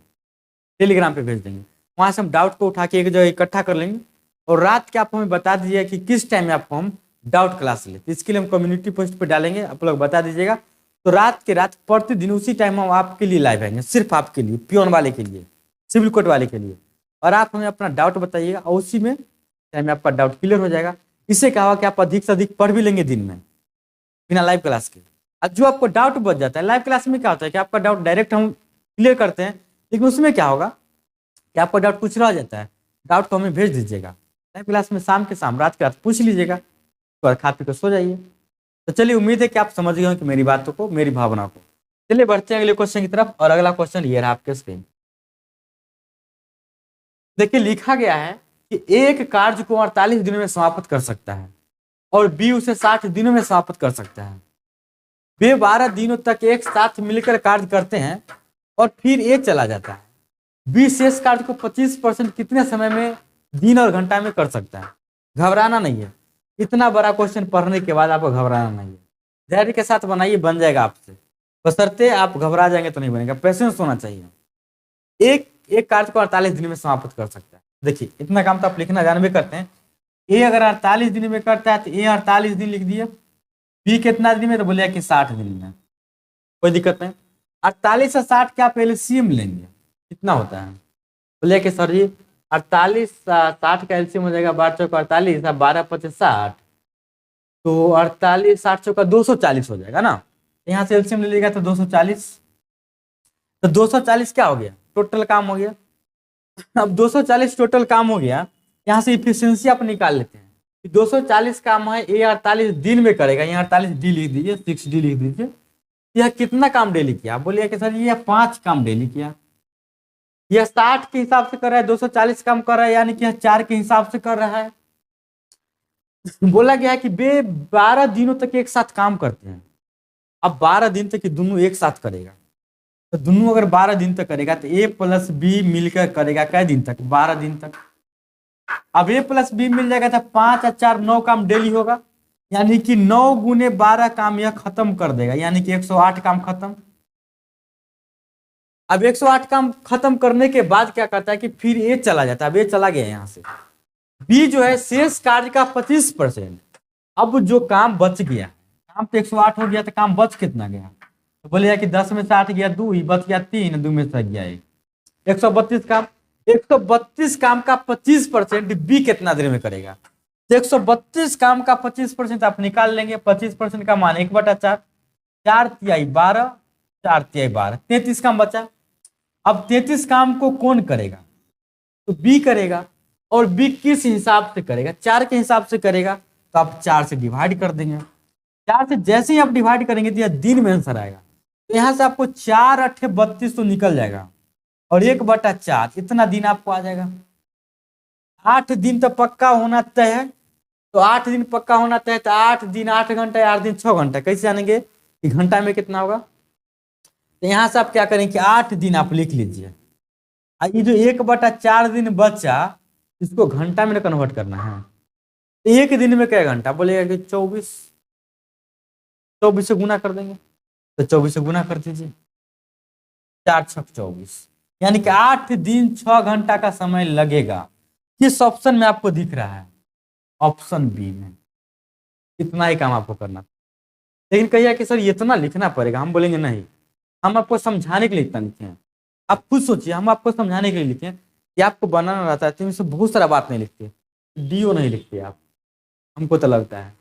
टेलीग्राम पे भेज देंगे। वहां से हम डाउट को उठा के एक जगह इकट्ठा कर लेंगे और रात के आप हमें बता दीजिए कि किस टाइम में आपको हम डाउट क्लास ले। तो इसके लिए हम कम्युनिटी पोस्ट पे डालेंगे, आप लोग बता दीजिएगा। तो रात के रात प्रतिदिन उसी टाइम हम आपके लिए लाइव आएंगे, सिर्फ आपके लिए, पियोन वाले के लिए, सिविल कोड वाले के लिए। और आप हमें अपना डाउट बताइएगा और उसी में टाइम में आपका डाउट क्लियर हो जाएगा। इससे क्या होगा कि आप अधिक से अधिक पढ़ भी लेंगे दिन में बिना लाइव क्लास के। अब जो आपको डाउट बच जाता है लाइव क्लास में, क्या होता है कि आपका डाउट डायरेक्ट हम क्लियर करते हैं, लेकिन उसमें क्या होगा कि आपका डाउट कुछ रह जाता है। डाउट को हमें भेज दीजिएगा लाइव क्लास में, शाम के शाम, रात के रात पूछ लीजिएगा, तो खा पी कर सो जाइए। तो चलिए, उम्मीद है कि आप समझ गए हो कि मेरी बातों को, मेरी भावना को। चलिए बढ़ते हैं अगले क्वेश्चन की तरफ। और अगला क्वेश्चन ये रहा आपके स्क्रीन। देखिए, लिखा गया है कि एक कार्य को 48 दिनों में समाप्त कर सकता है और बी उसे 60 दिनों में समाप्त कर सकता है। वे 12 दिनों तक एक साथ मिलकर कार्य करते हैं और फिर ए चला जाता है। बी शेष कार्य को 25% कितने समय में, दिन और घंटा में कर सकता है। घबराना नहीं है, इतना बड़ा क्वेश्चन पढ़ने के बाद आपको घबराना नहीं है। धैर्य के साथ बनाइए, बन जाएगा आपसे, बशर्ते आप घबरा जाएंगे तो नहीं बनेगा। पेशेंस होना चाहिए। एक कार्य को 48 दिन में समाप्त कर सकता है। देखिए, इतना काम तो आप लिखना जान भी करते हैं। ए अगर 48 दिन में करता है तो ए 48 दिन लिख दिए। बी कितना दिन में? तो बोले कि 60 दिन में। कोई दिक्कत नहीं। 48 और 60 के आप एलसीएम लेंगे, कितना होता है? बोले कि सर जी 48 60 का एलसीएम हो जाएगा 12 चौका 48, 12 पच्चीस 60, तो 48 60 चौका 240 हो जाएगा ना। यहाँ से एलसीएम ले लेगा तो 240। तो 240 क्या हो गया? टोटल काम हो गया। अब 240 टोटल काम हो गया, यहाँ से इफिशियंसी आप निकाल लेते हैं। 240 काम है, ए 48 दिन में करेगा, यहाँ 48 डी लिख दीजिए, 6 डी लिख दीजिए। यह कितना काम डेली किया? बोलिए कि सर ये 5 काम डेली किया। यह 60 के हिसाब से कर रहा है, 240 काम कर रहा है, यानी कि यह 4 के हिसाब से कर रहा है। बोला गया है कि वे 12 दिनों तक एक साथ काम करते हैं। अब 12 दिन तक दोनों एक साथ करेगा, तो दोनों अगर 12 दिन तक करेगा तो ए प्लस बी मिलकर करेगा कै दिन तक? 12 दिन तक। अब ए प्लस बी मिल जाएगा तो 5 और 4 9 काम डेली होगा, यानी कि 9 गुने 12 काम यह खत्म कर देगा, यानी कि 108 काम खत्म। अब 108 काम खत्म करने के बाद क्या करता है कि फिर ए चला जाता है। अब ए चला गया यहाँ से। बी जो है शेष कार्य का 25%। अब जो काम बच गया, काम तो 108 हो गया, तो काम बच कितना गया? तो बोलिए कि 10 में से 8 गया 2, ही बच गया 3, 2 में से गया 1, 132 काम। 132 काम का 25% बी कितना देर में करेगा? तो 132 काम का 25% आप निकाल लेंगे। 25% का मान 1/4, 4 तिहाई 12, 4 तिहाई 12, 33 काम बचा। अब 33 काम को कौन करेगा? तो बी करेगा। और बी किस हिसाब से करेगा? 4 के हिसाब से करेगा। तो आप 4 से डिवाइड कर देंगे। 4 से जैसे ही आप डिवाइड करेंगे तो यह दिन में आंसर आएगा। तो यहां से आपको 4 अट्ठे 32 तो निकल जाएगा और 1/4 इतना दिन आपको आ जाएगा। 8 दिन तो पक्का होना तय है। तो 8 दिन पक्का होना तय है। तो 8 दिन 8 घंटे, 8 दिन 6 घंटे। कैसे जानेंगे कि घंटा में कितना होगा? तो यहां से आप क्या करें कि 8 दिन आप लिख लीजिए। ये जो 1/4 दिन बचा इसको घंटा में कन्वर्ट करना है। तो एक दिन में क्या घंटा? बोलेगा कि 24। 24 से गुना कर देंगे। तो 24 से गुना कर दीजिए। 4 6 24 यानी कि 8 दिन 6 घंटा का समय लगेगा। किस ऑप्शन में आपको दिख रहा है? ऑप्शन बी में। इतना ही काम आपको करना। लेकिन कहिए कि सर इतना लिखना पड़ेगा। हम बोलेंगे नहीं, हम आपको समझाने के लिए इतना लिखे हैं। आप खुद सोचिए, हम आपको समझाने के लिए लिखे हैं कि आपको बनाना रहता है तो इसमें बहुत सारा बात नहीं लिखते। डीओ नहीं लिखते आप, हमको तो लगता है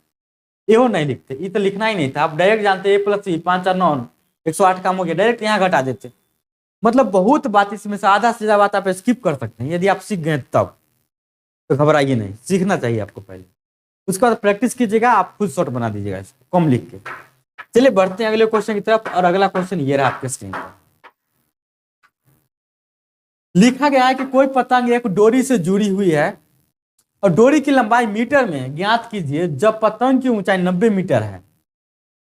एहो नहीं लिखते। ये तो लिखना ही नहीं था। आप डायरेक्ट जानते ए प्लस सी 5 4 9 108 काम हो गया, डायरेक्ट यहाँ घटा देते। मतलब बहुत बात इसमें से आधा से ज्यादा बात आप स्किप कर सकते हैं यदि आप सीख गए तब। तो घबराइए नहीं, सीखना चाहिए आपको पहले। उसके बाद प्रैक्टिस कीजिएगा, आप खुद शॉर्ट बना दीजिएगा इसको कम लिख के। चलिए बढ़ते हैं अगले क्वेश्चन की तरफ। और अगला क्वेश्चन ये रहा आपके स्क्रीन पर। लिखा गया है कि कोई पतंग एक डोरी से जुड़ी हुई है और डोरी की लंबाई मीटर में ज्ञात कीजिए जब पतंग की ऊंचाई 90 मीटर है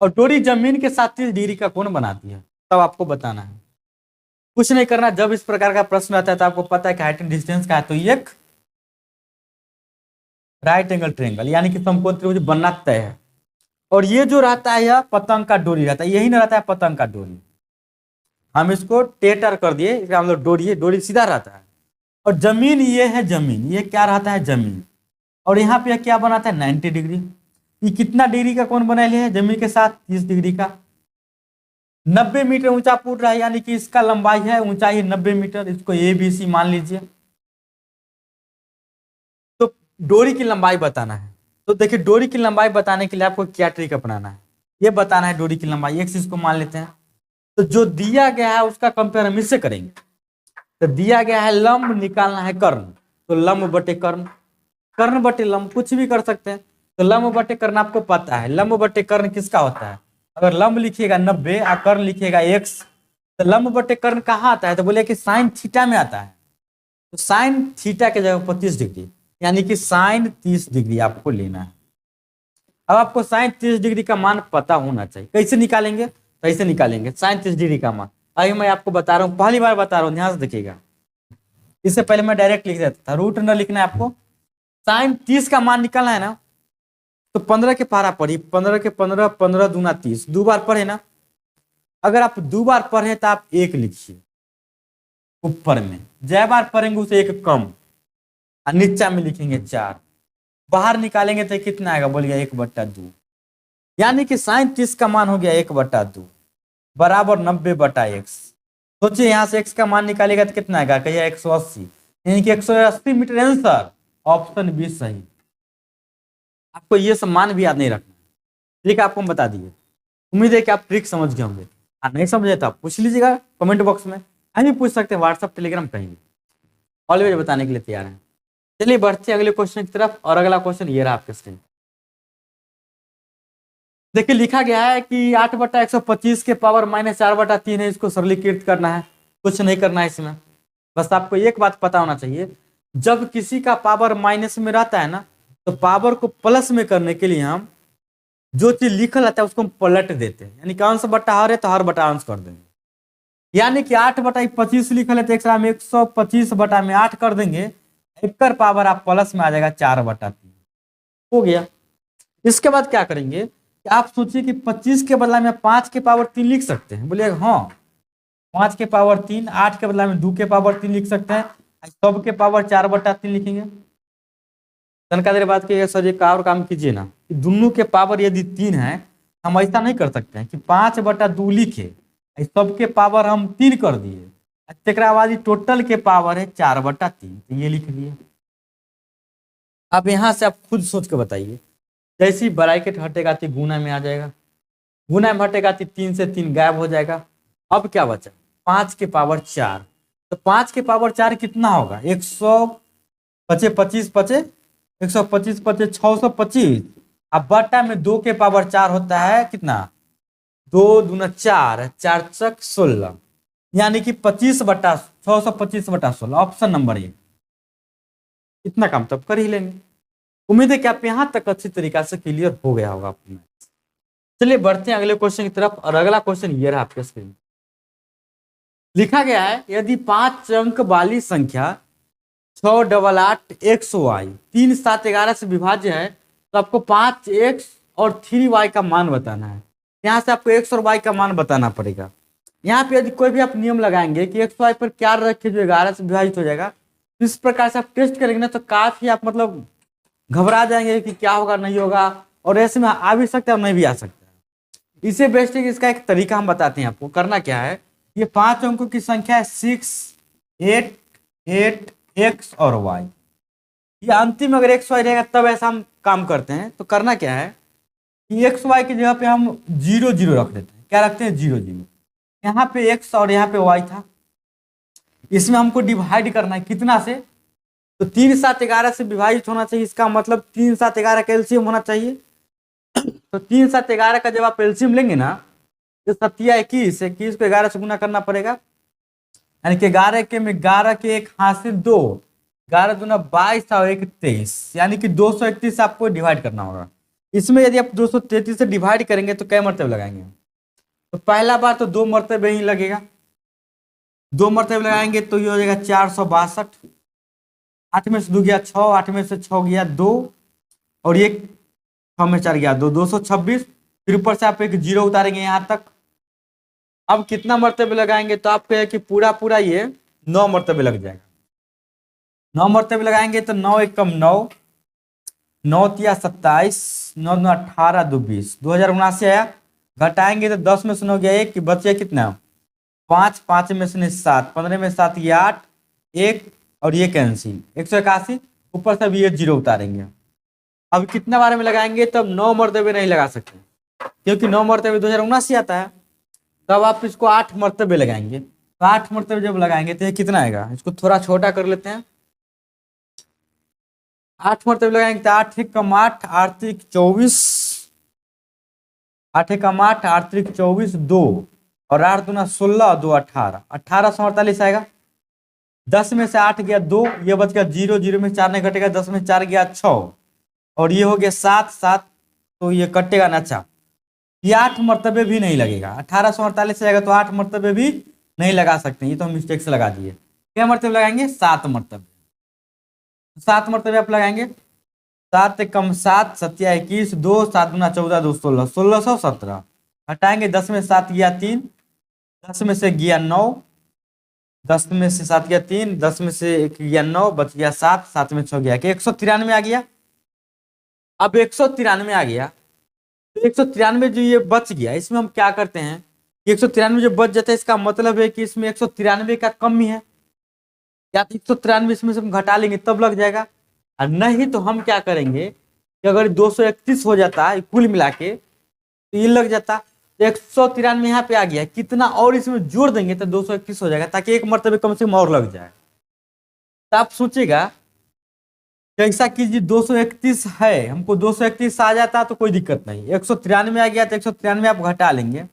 और डोरी जमीन के साथ 30 डिग्री का कोण बनाती है। तब आपको बताना है। कुछ नहीं करना। जब इस प्रकार का प्रश्न आता है तो आपको पता है कि हाइट एंड डिस्टेंस का है, तो ये एक राइट एंगल ट्रायंगल यानी कि समकोण त्रिभुज बनना तय है। और ये जो रहता है यह पतंग का डोरी रहता है, यही ना रहता है पतंग का डोरी। हम इसको टेटर कर दिए, इसका मतलब डोरी है, डोरी सीधा रहता है। और जमीन ये है, जमीन ये क्या रहता है? जमीन। और यहाँ पे क्या बनाता है? 90 डिग्री। ये कितना डिग्री का कोण बना लिया है? जमीन के साथ 30 डिग्री का। 90 मीटर ऊंचा पुट रहा है यानी कि इसका लंबाई है, ऊंचाई है 90 मीटर। इसको ABC मान लीजिए। तो डोरी की लंबाई बताना है। तो देखिए डोरी की लंबाई बताने के लिए आपको क्या ट्रिक अपनाना है? ये बताना है डोरी की लंबाई। एक इसको मान लेते हैं। तो जो दिया गया है उसका कंपेयर हम इससे करेंगे। तो दिया गया है लंब निकालना है कर्ण। तो लंब बटे कर्ण, कर्ण बटे लंब, कुछ भी कर सकते हैं। तो लंब बटे कर्ण आपको पता है। लंब बटे कर्ण किसका होता है? अगर लंब लिखिएगा 90 और कर्ण लिखिएगा x, तो लंब बटे कर्ण कहाँ आता है? तो बोले कि साइन थीटा में आता है। तो साइन थीटा के जगह 25 डिग्री यानी कि साइन 30 डिग्री आपको लेना है। अब आपको साइन 30 डिग्री का मान पता होना चाहिए। कैसे निकालेंगे? तो ऐसे निकालेंगे साइन 30 डिग्री का मान। अभी मैं आपको बता रहा हूँ, पहली बार बता रहा हूँ, ध्यान से देखिएगा। इससे पहले मैं डायरेक्ट लिख देता था, रूट न लिखना है आपको। साइन 30 का मान निकालना है ना, तो 15 के पारा पढ़ी। 15 के 15, 15 दूना 30, 2 बार पढ़े ना। अगर आप 2 बार पढ़े तो आप 1 लिखिए ऊपर में, जय बार पढ़ेंगे उसे 1 कम, और नीचा में लिखेंगे 4। बाहर निकालेंगे तो कितना आएगा? बोलिए 1/2। यानी कि साइन 30 का मान हो गया 1/2 बराबर 90/x। सोचिए यहां से x का मान निकालेगा तो कितना आएगा? कहिए 180, यानी कि 180 मीटर आंसर। ऑप्शन बी सही। आपको ये सब मान भी याद नहीं रखना। ठीक है, आपको हम बता दिए। उम्मीद है कि आप ट्रिक समझ गए होंगे। नहीं समझे तो आप पूछ लीजिएगा कमेंट बॉक्स में। हम भी पूछ सकते हैं, व्हाट्सअप टेलीग्राम कहीं भी, ऑलवेज बताने के लिए तैयार हैं। चलिए बढ़ते अगले क्वेश्चन की तरफ। और अगला क्वेश्चन ये रहा आपके स्क्रीन। देखिए लिखा गया है कि 8/125 के पावर -4/3 है। इसको सरलीकृत करना है, कुछ नहीं करना है इसमें। बस आपको एक बात पता होना चाहिए, जब किसी का पावर माइनस में रहता है ना, तो पावर को प्लस में करने के लिए हम जो चीज लिखल रहता है उसको हम पलट देते हैं। यानी कि अंश बटा हर है तो हर बटा अंश कर देंगे। यानी कि 8/25 लिखल है तो एक 125/8 कर देंगे। एक पावर आप प्लस में आ जाएगा 4/3 हो गया। इसके बाद क्या करेंगे कि आप सोचिए कि 25 के बदला में 5 के पावर 3 लिख सकते हैं। बोलिए हाँ, 5 के पावर 3, 8 के बदला में 2 के पावर 3 लिख सकते हैं, सब के पावर 4/3 लिखेंगे। तनका देर बाद के सर एक और काम कीजिए ना, कि दोनों के पावर यदि 3 है, हम ऐसा नहीं कर सकते हैं कि 5/2 लिखे, सबके पावर हम 3 कर दिए, बाद टोटल के पावर है 4/3, तो ये लिख दिए। अब यहां से आप खुद सोच के बताइए, जैसे ही ब्रैकेट हटेगा तो गुना में आ जाएगा, गुना में हटेगा तो 3 से 3 गायब हो जाएगा। अब क्या बचा? 5 के पावर 4, तो 5 के पावर 4 कितना होगा? 125 25 पचे 125 पचे 625। अब बटा में 2 के पावर 4 होता है कितना? 2 दूना 4, 4 चक 16, यानी कि 625/16। Option number A. इतना काम तब कर ही लेंगे। उम्मीद है कि आप यहां तक अच्छी तरीका से क्लियर हो गया होगा आपको। चलिए बढ़ते हैं अगले क्वेश्चन की तरफ, और अगला क्वेश्चन ये रहा आपके स्क्रीन। लिखा गया है यदि 5 अंक वाली संख्या 688XY 3 7 11 से विभाज्य है तो आपको 5x और 3y का मान बताना है। यहाँ से आपको x और y का मान बताना पड़ेगा। यहाँ पे यदि कोई भी आप नियम लगाएंगे कि x y पर क्या रखे जो 11 से विभाजित हो जाएगा, तो इस प्रकार से आप टेस्ट करेंगे ना तो काफी आप मतलब घबरा जाएंगे कि क्या होगा नहीं होगा, और ऐसे में आ भी सकता है और नहीं भी आ सकता है। इसे बेस्ट है कि इसका एक तरीका हम बताते हैं आपको। करना क्या है, ये 5 अंकों की संख्या है 6 8 8 x और y। ये अंतिम अगर x y रहेगा तब ऐसा हम काम करते हैं। तो करना क्या है कि x y की जगह पे हम 0 0 रख देते हैं। क्या रखते हैं? 0 0। यहाँ पे x और यहाँ पे y था, इसमें हमको डिवाइड करना है कितना से? तो 3 7 11 से विभाजित होना चाहिए। इसका मतलब 3 7 11 का एलसीएम होना चाहिए। तो 3 7 11 का जब आप एलसीएम लेंगे ना, तो 7 21, 21 को 11 से गुना करना पड़ेगा, यानी कि 11 के में 11 के 1 हासिल 2, 11 दूना 22 और 1 23, यानी कि 231 से आपको डिवाइड करना होगा। इसमें यदि आप 233 से डिवाइड करेंगे तो कै मरतबे लगाएंगे? तो पहला बार तो 2 मरतबे ही लगेगा। 2 मरतबे लगाएंगे तो ये हो जाएगा 462। 8 में से 2 गया 6, 8 में से 6 गया 2, और ये 6 में 4 गया 2, 226। फिर ऊपर से आप एक 0 उतारेंगे यहाँ तक। अब कितना मरतबे लगाएंगे? तो आपको है कि पूरा पूरा ये 9 मरतबे लग जाएगा। 9 मरतबे लगाएंगे तो 9 1 कम 9, 9 तिया 27, 9 9 18 2 20, 2079 आया। घटाएंगे तो 10 में से 9 गया 1, बचे कितना? 5, 5 में से 7, 15 में 7 गया 8, 1 और ये कैंसिल 181। ऊपर से भी ये 0 उतारेंगे। अब कितना बार में लगाएंगे? तब 9 मरतबे नहीं लगा सकते, क्योंकि 9 मरतबे 2079 आता है। तब आप इसको 8 मरतबे लगाएंगे। तो 8 मरतबे जब लगाएंगे तो ये कितना आएगा? इसको थोड़ा छोटा कर लेते हैं। 8 मरतबे लगाएंगे तो 8 1 कम 8, 8 3 24, 8 1 कम 8, 8 3 24 2, और 8 दूना 16, 2 18, 1848 आएगा। 10 में से 8 गया 2, ये बच गया 0, 0 में 4 नहीं कटेगा, 10 में 4 गया 6, और ये हो गया 7 7, तो ये कटेगा ना 4। ये 8 मरतबे भी नहीं लगेगा। 1848 से आएगा तो 8 मरतबे भी नहीं लगा सकते, ये तो हम मिस्टेक से लगा दिए। क्या मरतबे लगाएंगे? 7 मरतबे। 7 मरतबे आप लगाएंगे। 7 कम 7, 7 21, 2, 7 दूना 14, 2 16, 1617। हटाएंगे 10 में 7 गया 3, 10 में से गया 9, 10 में से 7 गया 3, 10 में से 1 गया 9, बच गया 7, 7 में 6 गया कि 193 आ गया। अब 193 आ गया तो 193 जो ये बच गया, इसमें हम क्या करते हैं? 193 जो बच जाता है इसका मतलब है कि इसमें 193 का कमी है, या तो 193 इसमें से हम घटा लेंगे तब लग जाएगा। और नहीं तो हम क्या करेंगे कि अगर 231 हो जाता है कुल मिला के तो ये लग जाता। तो 193 यहाँ पे आ गया, कितना और इसमें जोड़ देंगे तो 231 हो जाएगा, ताकि एक मरतबे कम से कम और लग जाए। तो आप सोचेगा कैसा कीजिए, 231 है, हमको 231 आ जाता तो कोई दिक्कत नहीं। 193 आ गया तो 193 आप घटा लेंगे।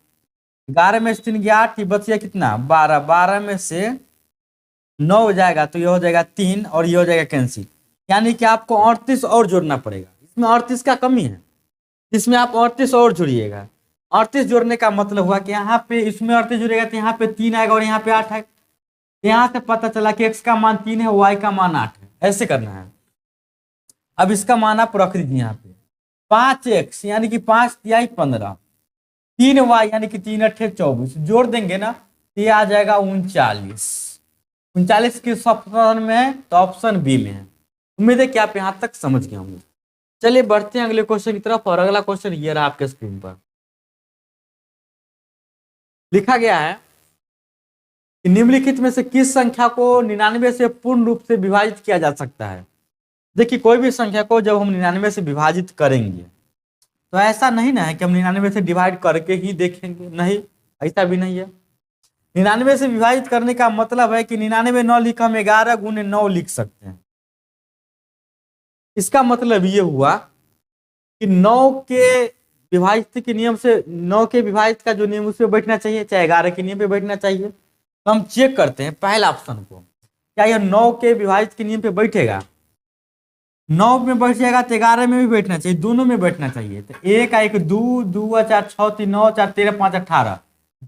11 में से 3 गया 8, बच गया कितना? 12, 12 में से 9 हो जाएगा तो ये हो जाएगा 3, और ये हो जाएगा कैंसिल, यानी कि आपको 38 और जोड़ना पड़ेगा। इसमें 38 का कमी है, इसमें आप 38 और जोड़िएगा। 38 जोड़ने का मतलब हुआ कि यहाँ पे इसमें 38 जुड़ेगा तो यहाँ पे 3 आएगा और यहाँ पे 8 है। यहाँ से पता चला कि x का मान 3 है, y का मान 8 है। ऐसे करना है। अब इसका मान आप रख दीजिए यहाँ पे 5x यानी कि 5 तिहाई 15, 3y यानी कि 3 अट्ठे 24, जोड़ देंगे ना तो ये आ जाएगा 39। 39 किस ऑप्शन में है? तो ऑप्शन बी में है। उम्मीद है कि आप यहाँ तक समझ गए होंगे। चलिए बढ़ते हैं अगले क्वेश्चन की तरफ, और अगला क्वेश्चन ये रहा आपके स्क्रीन पर। लिखा गया है कि निम्नलिखित में से किस संख्या को 99 से पूर्ण रूप से विभाजित किया जा सकता है? देखिए कोई भी संख्या को जब हम 99 से विभाजित करेंगे तो ऐसा नहीं ना है कि हम 99 से डिवाइड करके ही देखेंगे, नहीं, ऐसा भी नहीं है। 99 से विभाजित करने का मतलब है कि 99 9 लिखा हम 11 गुने 9 लिख सकते हैं। इसका मतलब ये हुआ कि 9 के विभाजित के नियम से 9 के विभाजित का जो नियम उस पर बैठना चाहिए, चाहे 11 के नियम पे बैठना चाहिए। तो हम चेक करते हैं पहला ऑप्शन को, क्या यह 9 के विभाजित के नियम पे बैठेगा? 9 में बैठ जाएगा तो 11 में भी बैठना चाहिए, दोनों में बैठना चाहिए। तो 1 1 2 2 4 6 3 9 4 13 5 18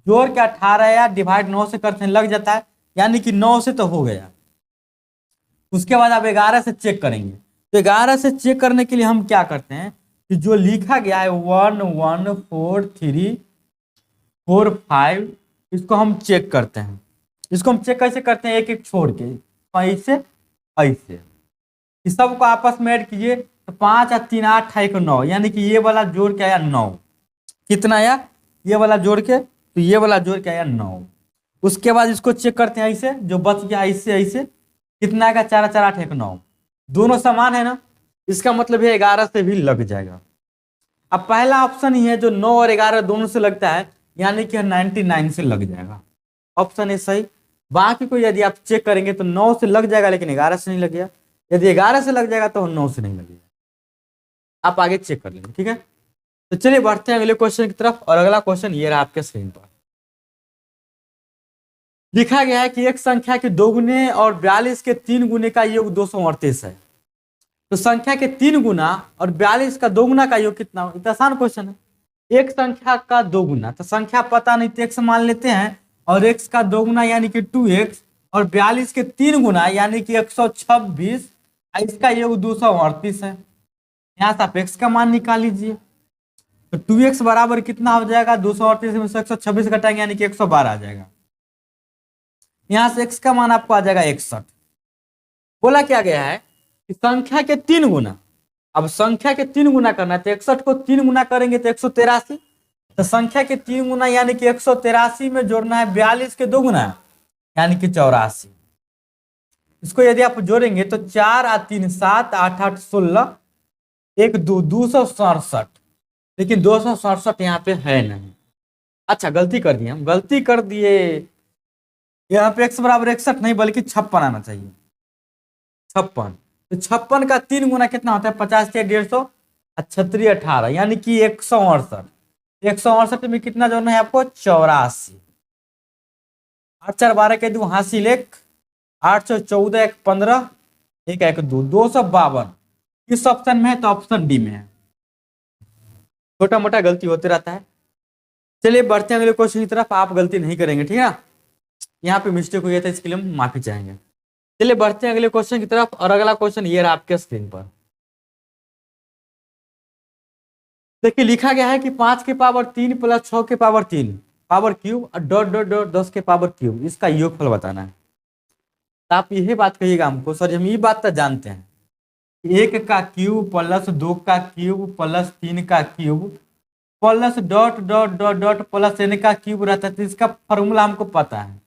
जोड़ के 18 या डिवाइड 9 से करते हैं लग जाता है, यानी कि 9 से तो हो गया। उसके बाद आप 11 से चेक करेंगे। तो 11 से चेक करने के लिए हम क्या करते हैं कि जो लिखा गया है 1 1 4 3 4 5, इसको हम चेक करते हैं। इसको हम चेक कैसे करते हैं? एक एक छोड़ के, ऐसे ऐसे इस सबको आपस में ऐड कीजिए तो 5 और 3 8 1 9, यानी कि ये वाला जोड़ के आया 9। कितना आया? ये वाला जोड़ के, तो ये वाला जोड़ के आया 9। उसके बाद इसको चेक करते हैं ऐसे, जो बच गया ऐसे ऐसे, कितना आएगा? 4 4 8 1 9, दोनों समान है ना, इसका मतलब है 11 से भी लग जाएगा। अब पहला ऑप्शन ही है जो 9 और 11 दोनों से लगता है, यानी कि 99 से लग जाएगा। ऑप्शन है सही। बाकी को यदि आप चेक करेंगे तो 9 से लग जाएगा लेकिन 11 से नहीं लगेगा, यदि 11 से लग जाएगा तो 9 से नहीं लगेगा। आप आगे चेक कर लेंगे, ठीक है। तो चलिए बढ़ते हैं अगले क्वेश्चन की तरफ, और अगला क्वेश्चन ये रहा आपके स्क्रीन पर। लिखा गया है कि एक संख्या के 2 गुने और 42 के 3 गुने का योग 238 है। तो संख्या के 3 गुना और 42 का 2 गुना का योग कितना हो? इतना आसान क्वेश्चन है। एक संख्या का 2 गुना, तो संख्या पता नहीं तो x मान लेते हैं, और x का 2 गुना यानी कि 2x, और 42 के 3 गुना यानी कि 126, इसका योग 238 है। यहाँ से आप x का मान निकाल लीजिए। तो 2x बराबर कितना हो जाएगा? 238 में से 126 घटाएंगे यानी कि 112 आ जाएगा। यहाँ से x का मान आपको आ जाएगा 61। बोला क्या गया है कि संख्या के 3 गुना, अब संख्या के 3 गुना करना है तो 61 को 3 गुना करेंगे तो 183, तो संख्या के 3 गुना यानी कि 183 में जोड़ना है 42 के 2 गुना यानी कि 84। इसको यदि आप जोड़ेंगे तो 4 और 3 7 8 8 16 1 2 267, लेकिन 267 यहाँ पे है नहीं। अच्छा गलती कर दिए, हम गलती कर दिए। यहाँ पे x बराबर 61 नहीं बल्कि 56 आना चाहिए, 56। तो 56 का 3 गुना कितना होता है? 50 से 150 36 18 यानी कि 168। 168 में कितना जोड़ना है आपको? 84। 8 4 12 के 2 हासिल 1, 8 14 1 15 1 1 2 252। किस ऑप्शन में है? तो ऑप्शन डी में है। छोटा मोटा गलती होते रहता है। चलिए बढ़ते हैं अगले क्वेश्चन की तरफ। आप गलती नहीं करेंगे, ठीक है। यहाँ पे मिस्टेक हो गया था, इसके लिए हम माफी चाहेंगे। चलिए बढ़ते हैं अगले क्वेश्चन की तरफ, और अगला क्वेश्चन ये रहा आपके स्क्रीन पर। देखिए लिखा गया है कि 5 के पावर 3 प्लस 6 के पावर 3 पावर क्यूब और डॉट डॉट डॉट 10 के पावर क्यूब, इसका योगफल बताना है। तो आप यही बात कहिएगा हमको, सर हम ये बात तो जानते हैं, 1 का क्यूब प्लस 2 का क्यूब प्लस 3 का cube plus dot dot dot dot plus n का क्यूब रहता है। तो इसका फॉर्मूला हमको पता है।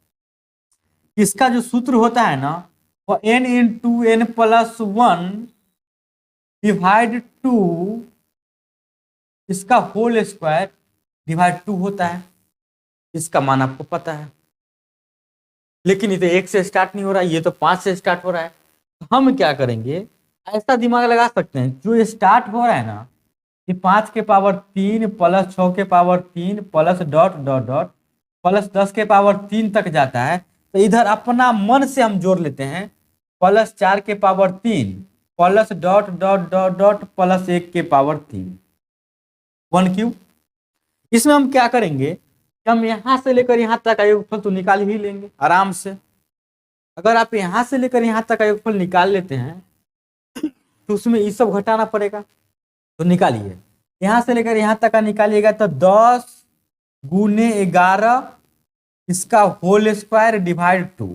इसका जो सूत्र होता है ना, वो n into n plus 1 divide 2 इसका होल स्क्वायर डिवाइड 2 होता है। इसका मान आपको पता है, लेकिन ये तो 1 से स्टार्ट नहीं हो रहा है, ये तो 5 से स्टार्ट हो रहा है। तो हम क्या करेंगे, ऐसा दिमाग लगा सकते हैं, जो ये स्टार्ट हो रहा है ना, ये 5 के पावर 3 प्लस 6 के power 3 plus dot dot dot plus 10 के पावर 3 तक जाता है। तो इधर अपना मन से हम जोड़ लेते हैं, प्लस 4 के power 3 plus dot dot dot dot plus 1 के पावर 3 1 क्यूब। इसमें हम क्या करेंगे कि हम यहां से लेकर यहां तक का योगफल तो निकाल ही लेंगे आराम से। अगर आप यहां से लेकर यहां तक का योगफल निकाल लेते हैं तो उसमें ये सब घटाना पड़ेगा, तो निकालिए। यहां से लेकर यहां तक का निकालिएगा तो 10 गुने 11 इसका होल स्क्वायर डिवाइड 2,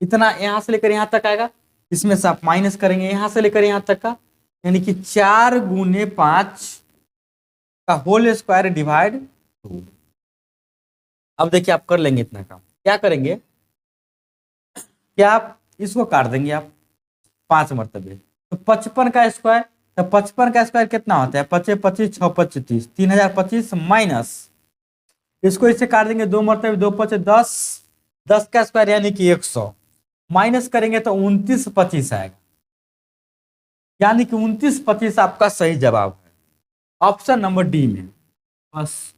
इतना यहां से लेकर यहां तक आएगा। इसमें से आप माइनस करेंगे यहां से लेकर यहां तक का, यानी कि 4 गुने 5 का होल स्क्वायर डिवाइड 2। अब देखिए आप कर लेंगे इतना काम। क्या करेंगे, क्या आप इसको काट देंगे आप 5 मरतबे, तो 55 का स्क्वायर, तो 55 का स्क्वायर कितना होता है? 5 25 6 25 30, 3025 माइनस इसको इससे काट देंगे, 2 मरतबे 2 पचे 10, 10 का स्क्वायर यानी कि 100, माइनस करेंगे तो 29 25 आएगा, यानी कि 29 25 आपका सही जवाब है ऑप्शन नंबर डी में। बस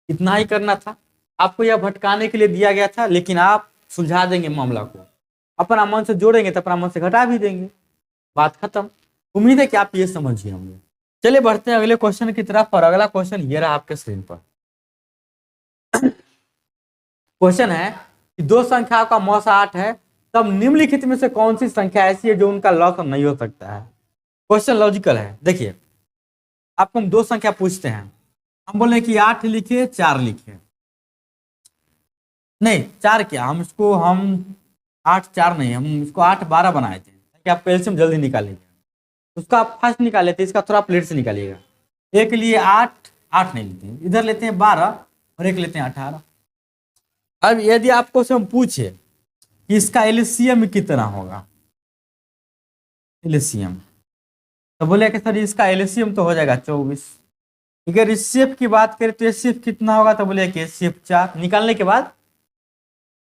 इतना ही करना था, आपको यह भटकाने के लिए दिया गया था, लेकिन आप सुलझा देंगे मामला को, अपना मन से जोड़ेंगे तो अपना मन से घटा भी देंगे, बात खत्म। उम्मीद है कि आप ये समझिए होंगे। चलिए बढ़ते हैं अगले क्वेश्चन की तरफ, और अगला क्वेश्चन ये रहा आपके स्क्रीन पर। क्वेश्चन है कि दो संख्याओं का मौसा 8 है, तब निम्नलिखित में से कौन सी संख्या ऐसी है जो उनका लॉग नहीं हो सकता है। क्वेश्चन लॉजिकल है। देखिए, आपको हम दो संख्या पूछते हैं, हम बोले कि 8 लिखे 4 लिखे, नहीं 4 क्या, हम इसको 8 4 नहीं, हम इसको 8 12 बनाए थे ताकि आप एलसीएम जल्दी निकालेंगे। उसका आप फर्स्ट निकाले थे, इसका थोड़ा प्लेट से निकालिएगा। एक लिए 8 8 नहीं लेते हैं, इधर लेते हैं 12 और एक लेते हैं 18। अब यदि आपको से हम पूछे कि इसका एलसीएम कितना होगा, एलसीएम, तो बोले कि सर इसका एलसीएम तो हो जाएगा 24। अगर एचसीएफ की बात करें तो एचसीएफ कितना होगा, तो बोले कि एचसीएफ 4, निकालने के बाद